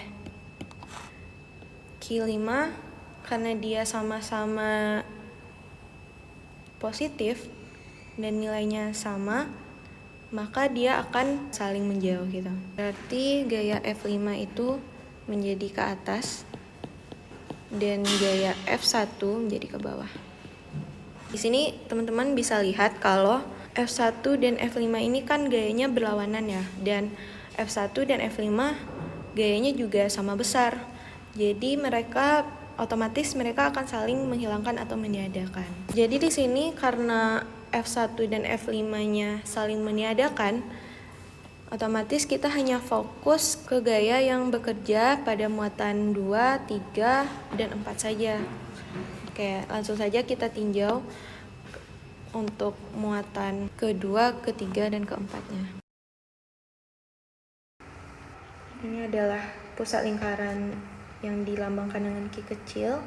Q5 karena dia sama-sama positif dan nilainya sama, maka dia akan saling menjauh gitu. Berarti gaya F5 itu menjadi ke atas dan gaya F1 menjadi ke bawah. Di sini teman-teman bisa lihat kalau F1 dan F5 ini kan gayanya berlawanan ya, dan F1 dan F5 gayanya juga sama besar. Jadi otomatis mereka akan saling menghilangkan atau meniadakan. Jadi di sini karena F1 dan F5-nya saling meniadakan, otomatis kita hanya fokus ke gaya yang bekerja pada muatan 2, 3, dan 4 saja. Oke, langsung saja kita tinjau untuk muatan kedua, ketiga, dan keempatnya. Ini adalah pusat lingkaran yang dilambangkan dengan Q kecil.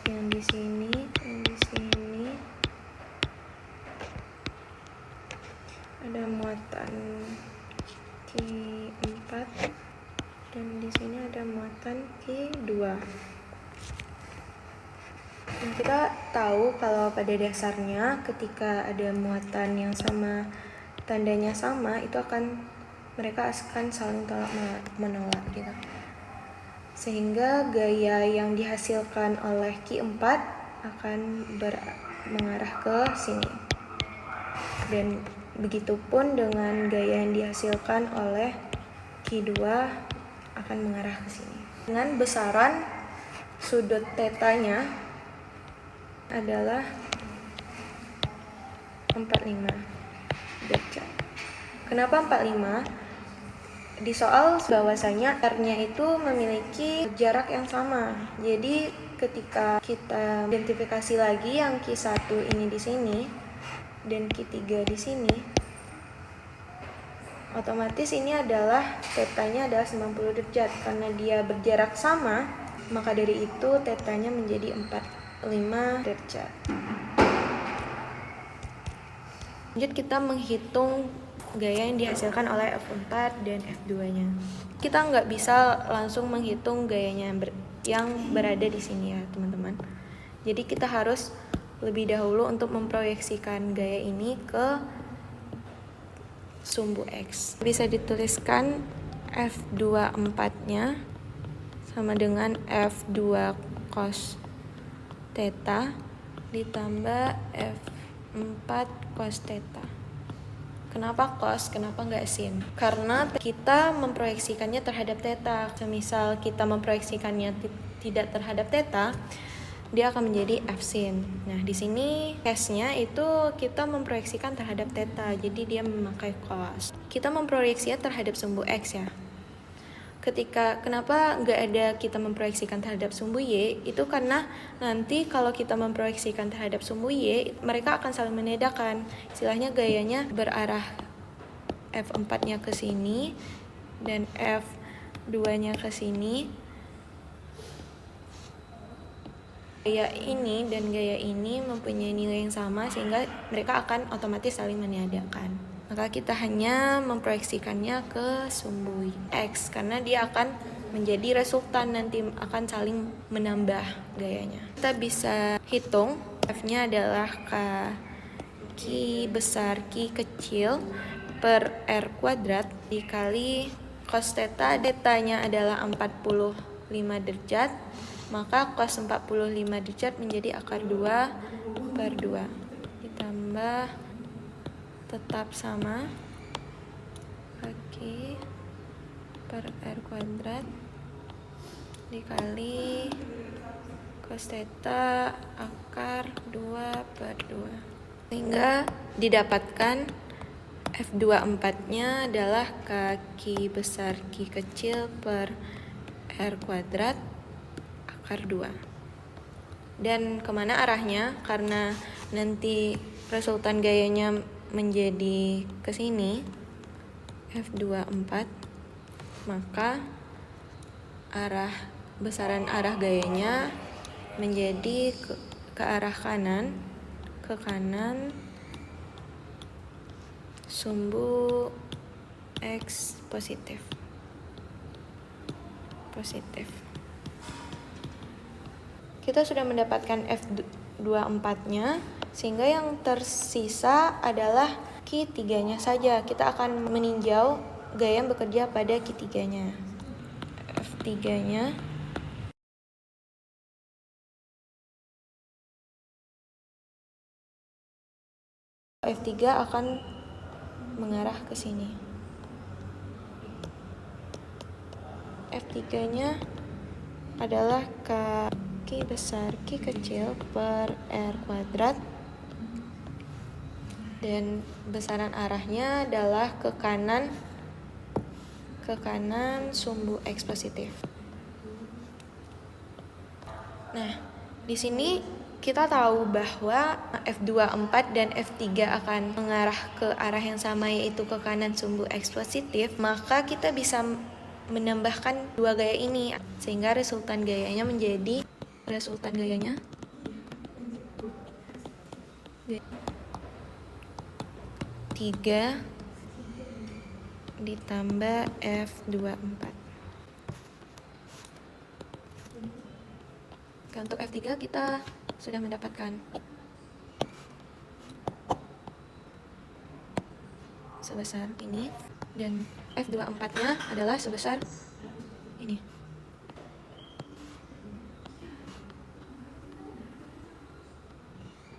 Yang di sini, yang di sini ada muatan Q4 dan di sini ada muatan Q2. Dan kita tahu kalau pada dasarnya ketika ada muatan yang sama, tandanya sama, itu mereka akan saling tolak menolak gitu. Sehingga gaya yang dihasilkan oleh Q4 akan mengarah ke sini. Dan begitupun dengan gaya yang dihasilkan oleh Q2 akan mengarah ke sini. Dengan besaran sudut tetanya adalah 45 derajat. Kenapa 45? Di soal bahwasanya R-nya itu memiliki jarak yang sama. Jadi ketika kita identifikasi lagi yang Q1 ini di sini dan Q3 di sini, otomatis ini adalah tetanya adalah 90 derajat. Karena dia berjarak sama, maka dari itu tetanya menjadi 45 derajat. Lanjut kita menghitung gaya yang dihasilkan oleh F4 dan F2-nya. Kita nggak bisa langsung menghitung gayanya yang berada di sini ya teman-teman. Jadi kita harus lebih dahulu untuk memproyeksikan gaya ini ke sumbu X. Bisa dituliskan F24-nya sama dengan F2 cos theta ditambah F4 cos theta. Kenapa cos? Kenapa nggak sin? Karena kita memproyeksikannya terhadap theta. Semisal kita memproyeksikannya tidak terhadap theta, dia akan menjadi F sin. Nah, di sini case-nya itu kita memproyeksikan terhadap theta, jadi dia memakai cos. Kita memproyeksinya terhadap sumbu X ya. Kenapa nggak ada kita memproyeksikan terhadap sumbu Y? Itu karena nanti kalau kita memproyeksikan terhadap sumbu Y, mereka akan saling meniadakan. Istilahnya gayanya berarah F4-nya ke sini dan F2-nya ke sini. Gaya ini dan gaya ini mempunyai nilai yang sama sehingga mereka akan otomatis saling meniadakan. Maka kita hanya memproyeksikannya ke sumbu X karena dia akan menjadi resultan, nanti akan saling menambah gayanya. Kita bisa hitung F-nya adalah Q besar Q kecil per R kuadrat dikali cos theta. Theta-nya adalah 45 derajat. Maka cos 45 derajat menjadi akar 2 per 2 ditambah tetap sama Q per R kuadrat dikali cos theta akar 2 per 2 sehingga didapatkan F24-nya adalah Q besar Q kecil per R kuadrat akar 2. Dan kemana arahnya? Karena nanti resultan gayanya menjadi ke sini F24, maka besaran arah gayanya menjadi ke arah kanan, ke kanan sumbu X positif. Kita sudah mendapatkan F24-nya, sehingga yang tersisa adalah Q3-nya saja. Kita akan meninjau gaya yang bekerja pada Q3-nya. F3-nya F3 akan mengarah ke sini. F3-nya adalah Q besar Q kecil per R kuadrat, dan besaran arahnya adalah ke kanan sumbu X positif. Nah, di sini kita tahu bahwa F24 dan F3 akan mengarah ke arah yang sama, yaitu ke kanan sumbu X positif. Maka kita bisa menambahkan dua gaya ini, sehingga resultan gayanya 3 ditambah F24. Untuk F3 kita sudah mendapatkan sebesar ini, dan F24-nya adalah sebesar ini.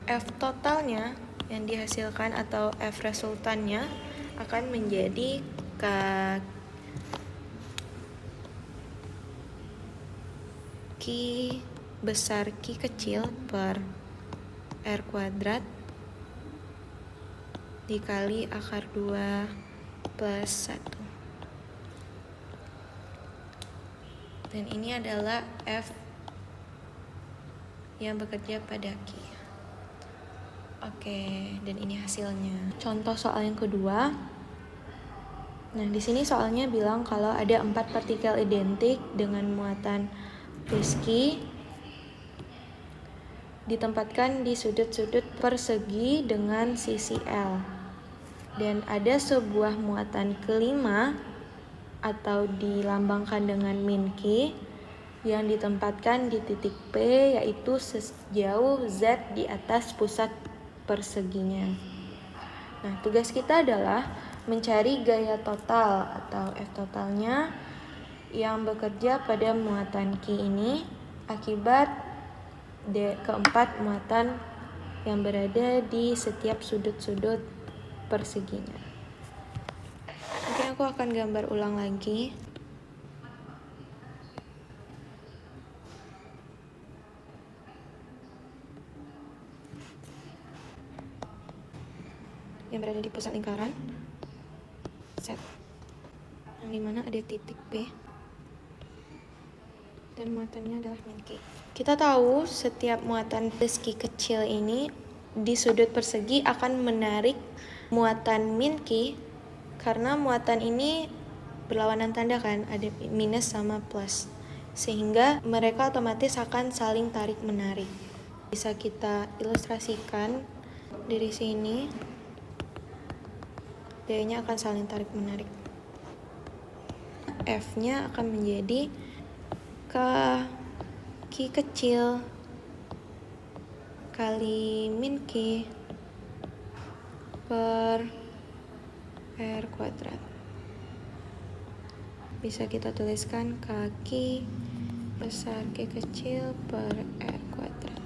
F totalnya yang dihasilkan atau F resultannya akan menjadi Q besar Q kecil per R kuadrat dikali akar 2 plus 1. Dan ini adalah F yang bekerja pada Q. Oke, dan ini hasilnya. Contoh soal yang kedua. Nah, di sini soalnya bilang kalau ada 4 partikel identik dengan muatan plus Q ditempatkan di sudut-sudut persegi dengan sisi L, dan ada sebuah muatan kelima atau dilambangkan dengan min Q yang ditempatkan di titik P, yaitu sejauh Z di atas pusat perseginya. Nah, tugas kita adalah mencari gaya total atau F totalnya yang bekerja pada muatan Q ini akibat keempat muatan yang berada di setiap sudut-sudut perseginya. Mungkin aku akan gambar ulang lagi. Yang berada di pusat lingkaran Z, yang dimana ada titik P dan muatannya adalah min Q. Kita tahu setiap muatan plus Q kecil ini di sudut persegi akan menarik muatan min Q, karena muatan ini berlawanan tanda kan, ada minus sama plus, sehingga mereka otomatis akan saling tarik menarik. Bisa kita ilustrasikan dari sini, gayanya akan saling tarik menarik. F-nya akan menjadi Q kecil kali min Q per R kuadrat. Bisa kita tuliskan Q besar Q kecil per R kuadrat.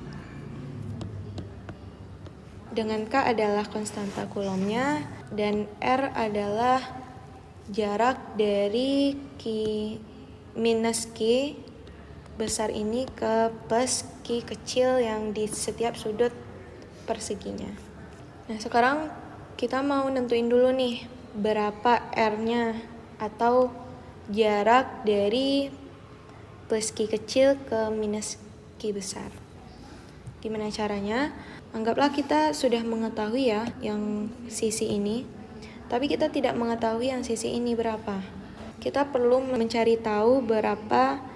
Dengan K adalah konstanta Coulombnya dan R adalah jarak dari Q minus Q besar ini ke plus Q kecil yang di setiap sudut perseginya. Nah, sekarang kita mau nentuin dulu nih berapa R-nya atau jarak dari plus Q kecil ke minus Q besar. Gimana caranya? Anggaplah kita sudah mengetahui ya yang sisi ini, tapi kita tidak mengetahui yang sisi ini berapa. Kita perlu mencari tahu berapa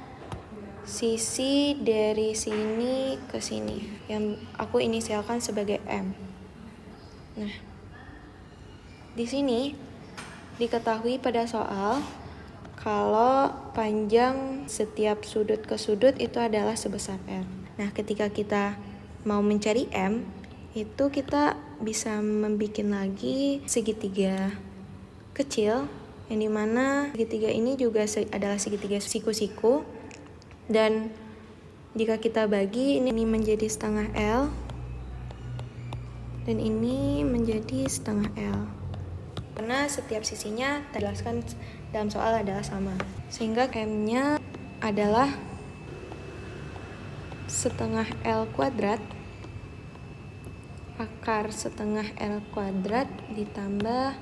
sisi dari sini ke sini, yang aku inisialkan sebagai M. Nah, di sini diketahui pada soal kalau panjang setiap sudut ke sudut itu adalah sebesar R. Nah, ketika kita mau mencari M, itu kita bisa membuat lagi segitiga kecil, yang dimana segitiga ini juga adalah segitiga siku-siku. Dan jika kita bagi, ini menjadi setengah L dan ini menjadi setengah L. karena setiap sisinya terjelaskan dalam soal adalah sama. Sehingga M-nya adalah setengah L kuadrat akar setengah L kuadrat ditambah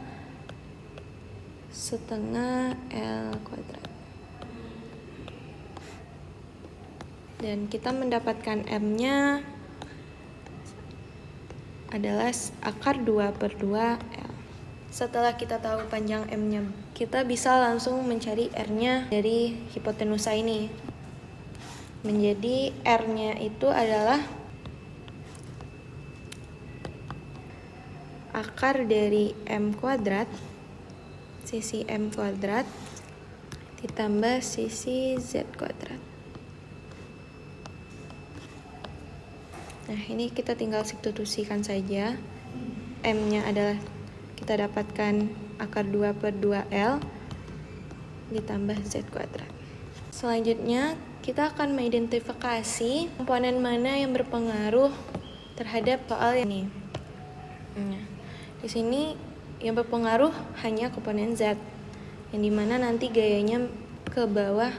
setengah L kuadrat. Dan kita mendapatkan M-nya adalah akar 2/2 L. Setelah kita tahu panjang M-nya, kita bisa langsung mencari R-nya dari hipotenusa ini. Menjadi R-nya itu adalah akar dari M kuadrat, sisi M kuadrat, ditambah sisi Z kuadrat. Nah, ini kita tinggal substitusikan saja. M-nya adalah kita dapatkan akar 2/2 L ditambah Z kuadrat. Selanjutnya, kita akan mengidentifikasi komponen mana yang berpengaruh terhadap soal ini. Nah, di sini yang berpengaruh hanya komponen Z, yang dimana nanti gayanya ke bawah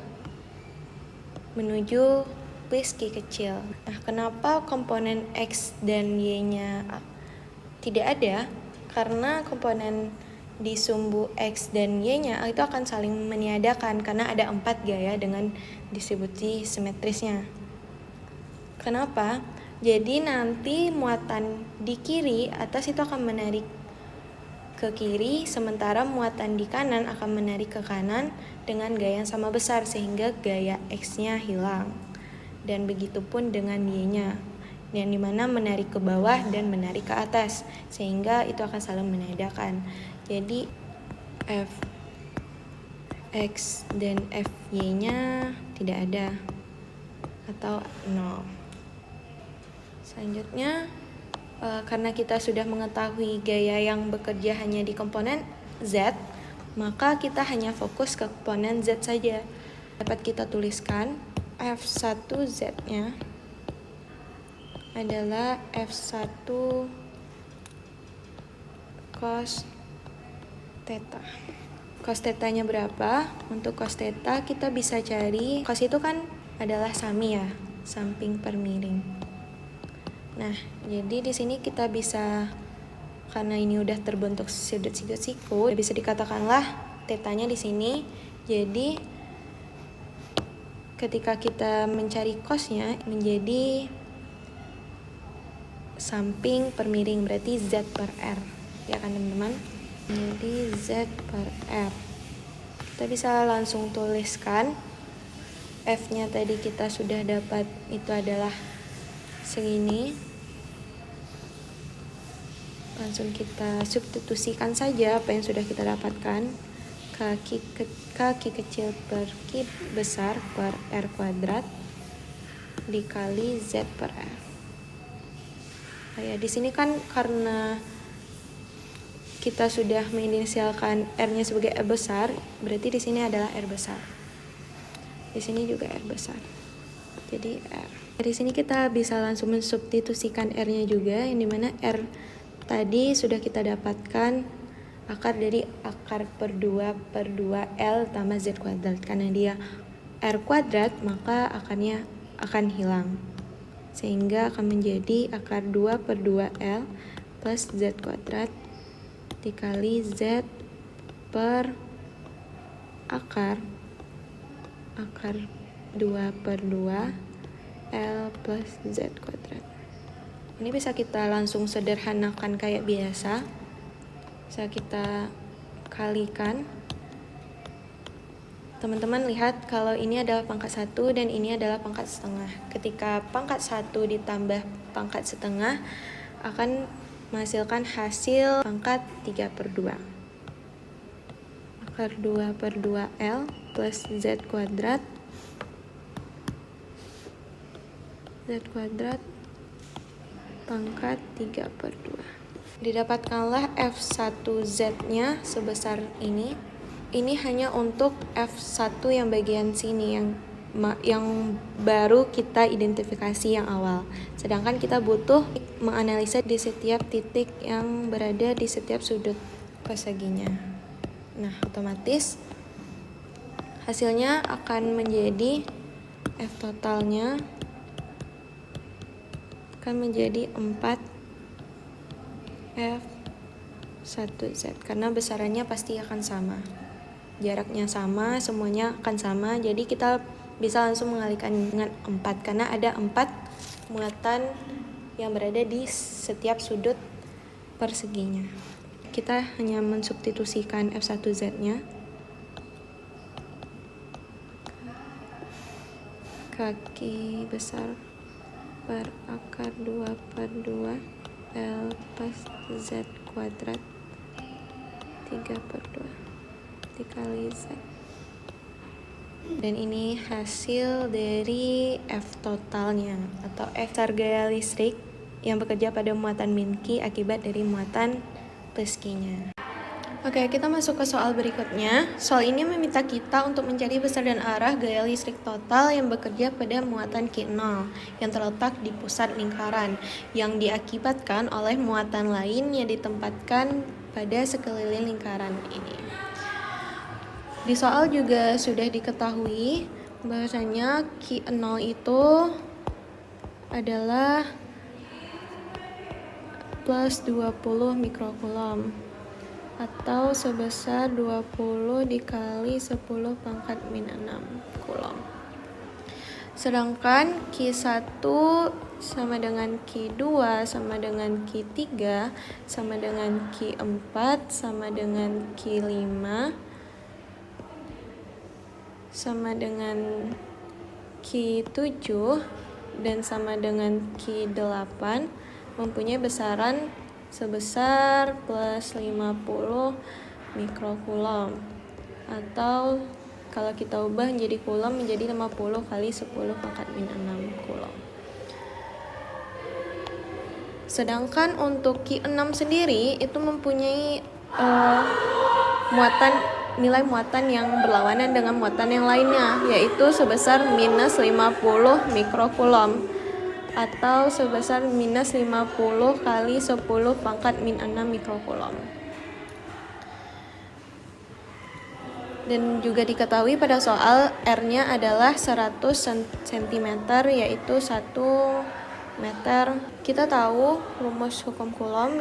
menuju plus Q kecil. Nah, kenapa komponen X dan Y-nya tidak ada? Karena komponen di sumbu X dan Y-nya itu akan saling meniadakan karena ada 4 gaya dengan distribusi simetrisnya. Kenapa? Jadi nanti muatan di kiri atas itu akan menarik ke kiri, sementara muatan di kanan akan menarik ke kanan dengan gaya yang sama besar, sehingga gaya X-nya hilang. Dan begitu pun dengan Y-nya, yang dimana menarik ke bawah dan menarik ke atas, sehingga itu akan saling meniadakan. Jadi F X dan FY-nya tidak ada atau 0. Selanjutnya, karena kita sudah mengetahui gaya yang bekerja hanya di komponen Z, maka kita hanya fokus ke komponen Z saja. Dapat kita tuliskan F1Z-nya adalah F1 cos theta. Cos theta-nya berapa? Untuk cos theta kita bisa cari, cos itu kan adalah sami ya, samping per miring. Nah, jadi di sini kita bisa, karena ini udah terbentuk sudut siku, bisa dikatakanlah tetanya di sini. Jadi ketika kita mencari cosnya menjadi samping per miring, berarti Z per R, ya kan teman-teman? Jadi Z per R. Kita bisa langsung tuliskan F-nya tadi kita sudah dapat, itu adalah segini. Langsung kita substitusikan saja apa yang sudah kita dapatkan. Kaki kecil per Q besar per R kuadrat dikali Z per R. Oh ya, di sini kan karena kita sudah menginisialkan R-nya sebagai R besar, berarti di sini adalah R besar. Di sini juga R besar. Jadi R. Dari sini kita bisa langsung mensubstitusikan R-nya juga, yang dimana R tadi sudah kita dapatkan akar dari akar per 2/2 L tambah Z kuadrat. Karena dia R kuadrat, maka akarnya akan hilang, sehingga akan menjadi akar 2/2 L plus Z kuadrat dikali Z per akar 2/2 L plus Z kuadrat. Ini bisa kita langsung sederhanakan kayak biasa. Bisa kita kalikan. Teman-teman lihat kalau ini adalah pangkat 1 dan ini adalah pangkat setengah. Ketika pangkat 1 ditambah pangkat setengah akan menghasilkan hasil pangkat 3/2. Akar 2/2 L plus Z kuadrat pangkat 3/2. Didapatkanlah F1Z-nya sebesar ini. Ini hanya untuk F1 yang bagian sini yang baru kita identifikasi yang awal. Sedangkan kita butuh menganalisa di setiap titik yang berada di setiap sudut perseginya. Nah, otomatis hasilnya akan menjadi F totalnya akan menjadi 4 F1Z karena besarannya pasti akan sama. Jaraknya sama, semuanya akan sama. Jadi kita bisa langsung mengalihkan dengan 4 karena ada 4 muatan yang berada di setiap sudut perseginya. Kita hanya mensubstitusikan F1Z-nya. Kaki besar per akar 2/2 L pas Z kuadrat 3/2 dikali Z. Dan ini hasil dari F totalnya atau F besar gaya listrik yang bekerja pada muatan min Q akibat dari muatan plus Q-nya. Oke, kita masuk ke soal berikutnya. Soal ini meminta kita untuk mencari besar dan arah gaya listrik total yang bekerja pada muatan Q0 yang terletak di pusat lingkaran yang diakibatkan oleh muatan lain yang ditempatkan pada sekeliling lingkaran ini. Di soal juga sudah diketahui bahwasanya Q0 itu adalah plus 20 mikrokulom atau sebesar 20 dikali 10 pangkat min 6 kulom. Sedangkan Q1 sama dengan Q2 sama dengan Q3 sama dengan Q4 sama dengan Q5 sama dengan Q7 dan sama dengan Q8 mempunyai besaran sebesar plus 50 mikrokulom atau kalau kita ubah menjadi kulom menjadi 50 kali 10 pangkat min 6 kulom. Sedangkan untuk Q6 sendiri itu mempunyai nilai muatan yang berlawanan dengan muatan yang lainnya, yaitu sebesar minus 50 mikrokulom atau sebesar minus 50 kali 10 pangkat min 6 mikrokulom. Dan juga diketahui pada soal R-nya adalah 100 cm yaitu 1 meter. Kita tahu rumus hukum Coulomb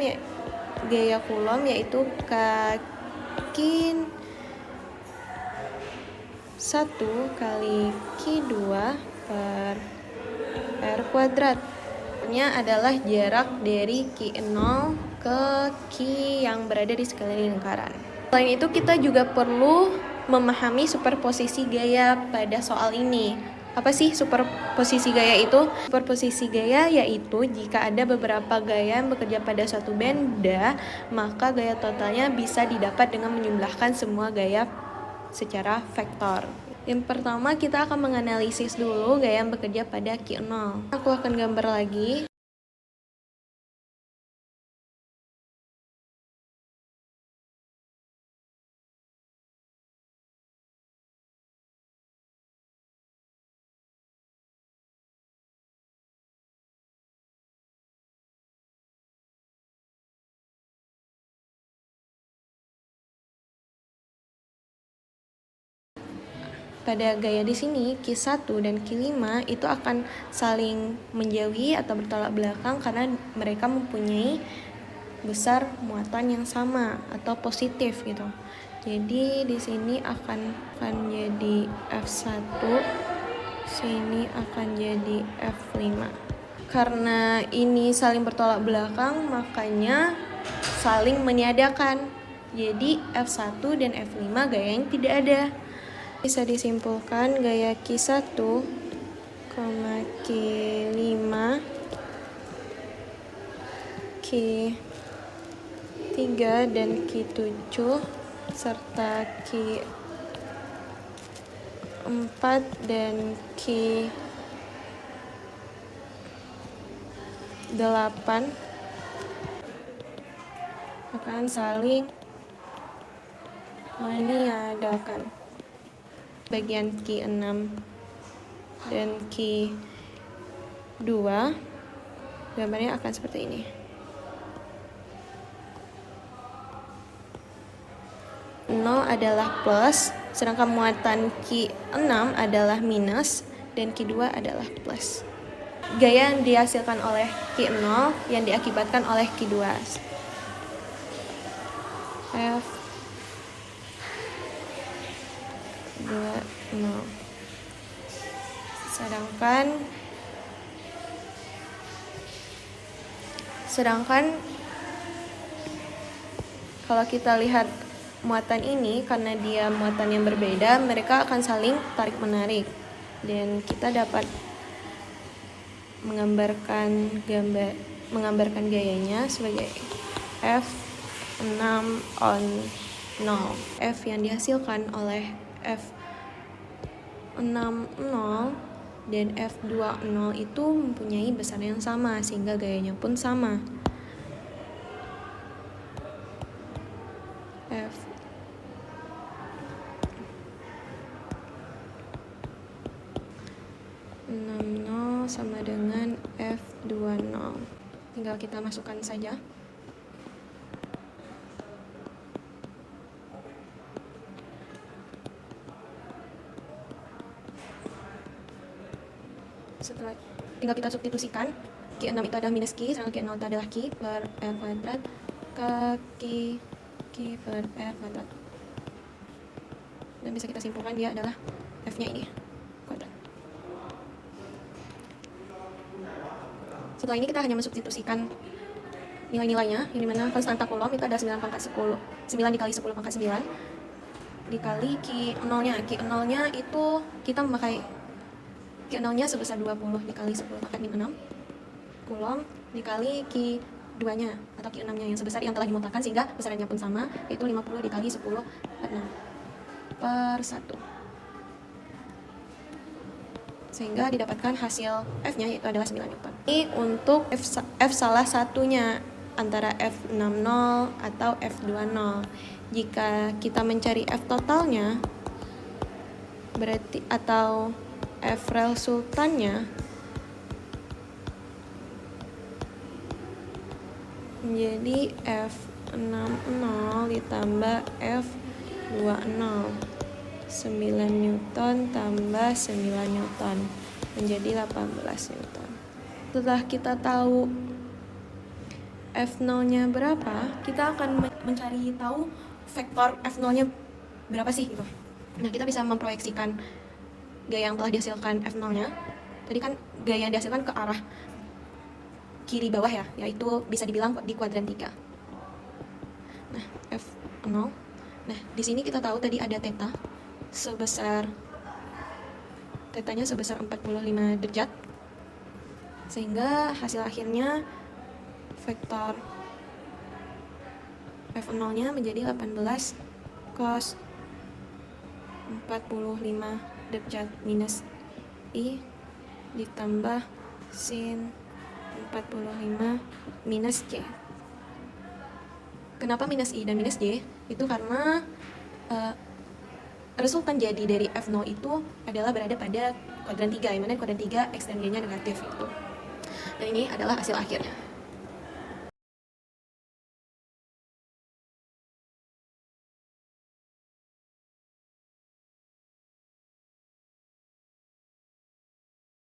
gaya Coulomb yaitu kaki 1 kali Q2 per R kuadrat. Nya adalah jarak dari Q0 ke Q yang berada di sekeliling lingkaran. Selain itu kita juga perlu memahami superposisi gaya pada soal ini. Apa sih superposisi gaya itu? Superposisi gaya yaitu jika ada beberapa gaya yang bekerja pada suatu benda, maka gaya totalnya bisa didapat dengan menjumlahkan semua gaya secara vektor. Yang pertama kita akan menganalisis dulu gaya yang bekerja pada Q0. Aku akan gambar lagi. Pada gaya di sini Q1 dan Q5 itu akan saling menjauhi atau bertolak belakang karena mereka mempunyai besar muatan yang sama atau positif gitu. Jadi di sini akan jadi F1, sini akan jadi F5. Karena ini saling bertolak belakang makanya saling meniadakan. Jadi F1 dan F5 gayanya tidak ada. Bisa disimpulkan gaya Q1, Q5, Q3 dan Q7 serta Q4 dan Q8 akan saling meniadakan. Bagian Q6 dan Q2 gambarnya akan seperti ini. 0 adalah plus, sedangkan muatan Q6 adalah minus, dan Q2 adalah plus. Gaya yang dihasilkan oleh Q0 yang diakibatkan oleh Q2. F 20. Sedangkan kalau kita lihat muatan ini, karena dia muatan yang berbeda, mereka akan saling tarik-menarik, dan kita dapat menggambarkan gayanya sebagai F6 on 0. F yang dihasilkan oleh F60 dan F20 itu mempunyai besar yang sama, sehingga gayanya pun sama. F60 sama dengan F20. Tinggal kita masukkan saja. Setelah tinggal kita substitusikan, Q6 itu adalah minus Q, sedangkan Q0 itu adalah Q per R kuadrat ke Q per R kuadrat. Dan bisa kita simpulkan dia adalah F-nya ini, kuadrat. Setelah ini kita hanya mensubstitusikan nilai-nilainya, yang dimana konstanta Coulomb itu ada 9 dikali 10 pangkat 9 dikali Q0-nya. Q0-nya itu kita memakai Q0-nya sebesar 20 dikali 10 pangkat 6 Coulomb dikali Q2-nya atau Q6-nya yang sebesar yang telah dimutakan, sehingga besarannya pun sama, yaitu 50 dikali 10 pangkat 6 per 1. Sehingga didapatkan hasil F-nya yaitu adalah 9 Newton. Ini untuk F salah satunya antara F60 atau F20. Jika kita mencari F totalnya, berarti atau F resultannya menjadi F60 ditambah F20, 9 Newton tambah 9 Newton menjadi 18 Newton. Setelah kita tahu F0-nya berapa, kita akan mencari tahu vektor F0-nya berapa sih gitu. Nah, kita bisa memproyeksikan gaya yang telah dihasilkan F0-nya. Tadi kan gaya yang dihasilkan ke arah kiri bawah ya, yaitu bisa dibilang di kuadran 3. Nah, F0. Nah, di sini kita tahu tadi ada theta tetanya sebesar 45 derajat. Sehingga hasil akhirnya vektor F0-nya menjadi 18 cos 45 derajat minus I ditambah sin 45 minus J. Kenapa minus I dan minus J? Itu karena resultan jadi dari F0 itu adalah berada pada kuadran 3, yang mana kuadran 3 X dan Y-nya negatif itu. Dan ini adalah hasil akhirnya.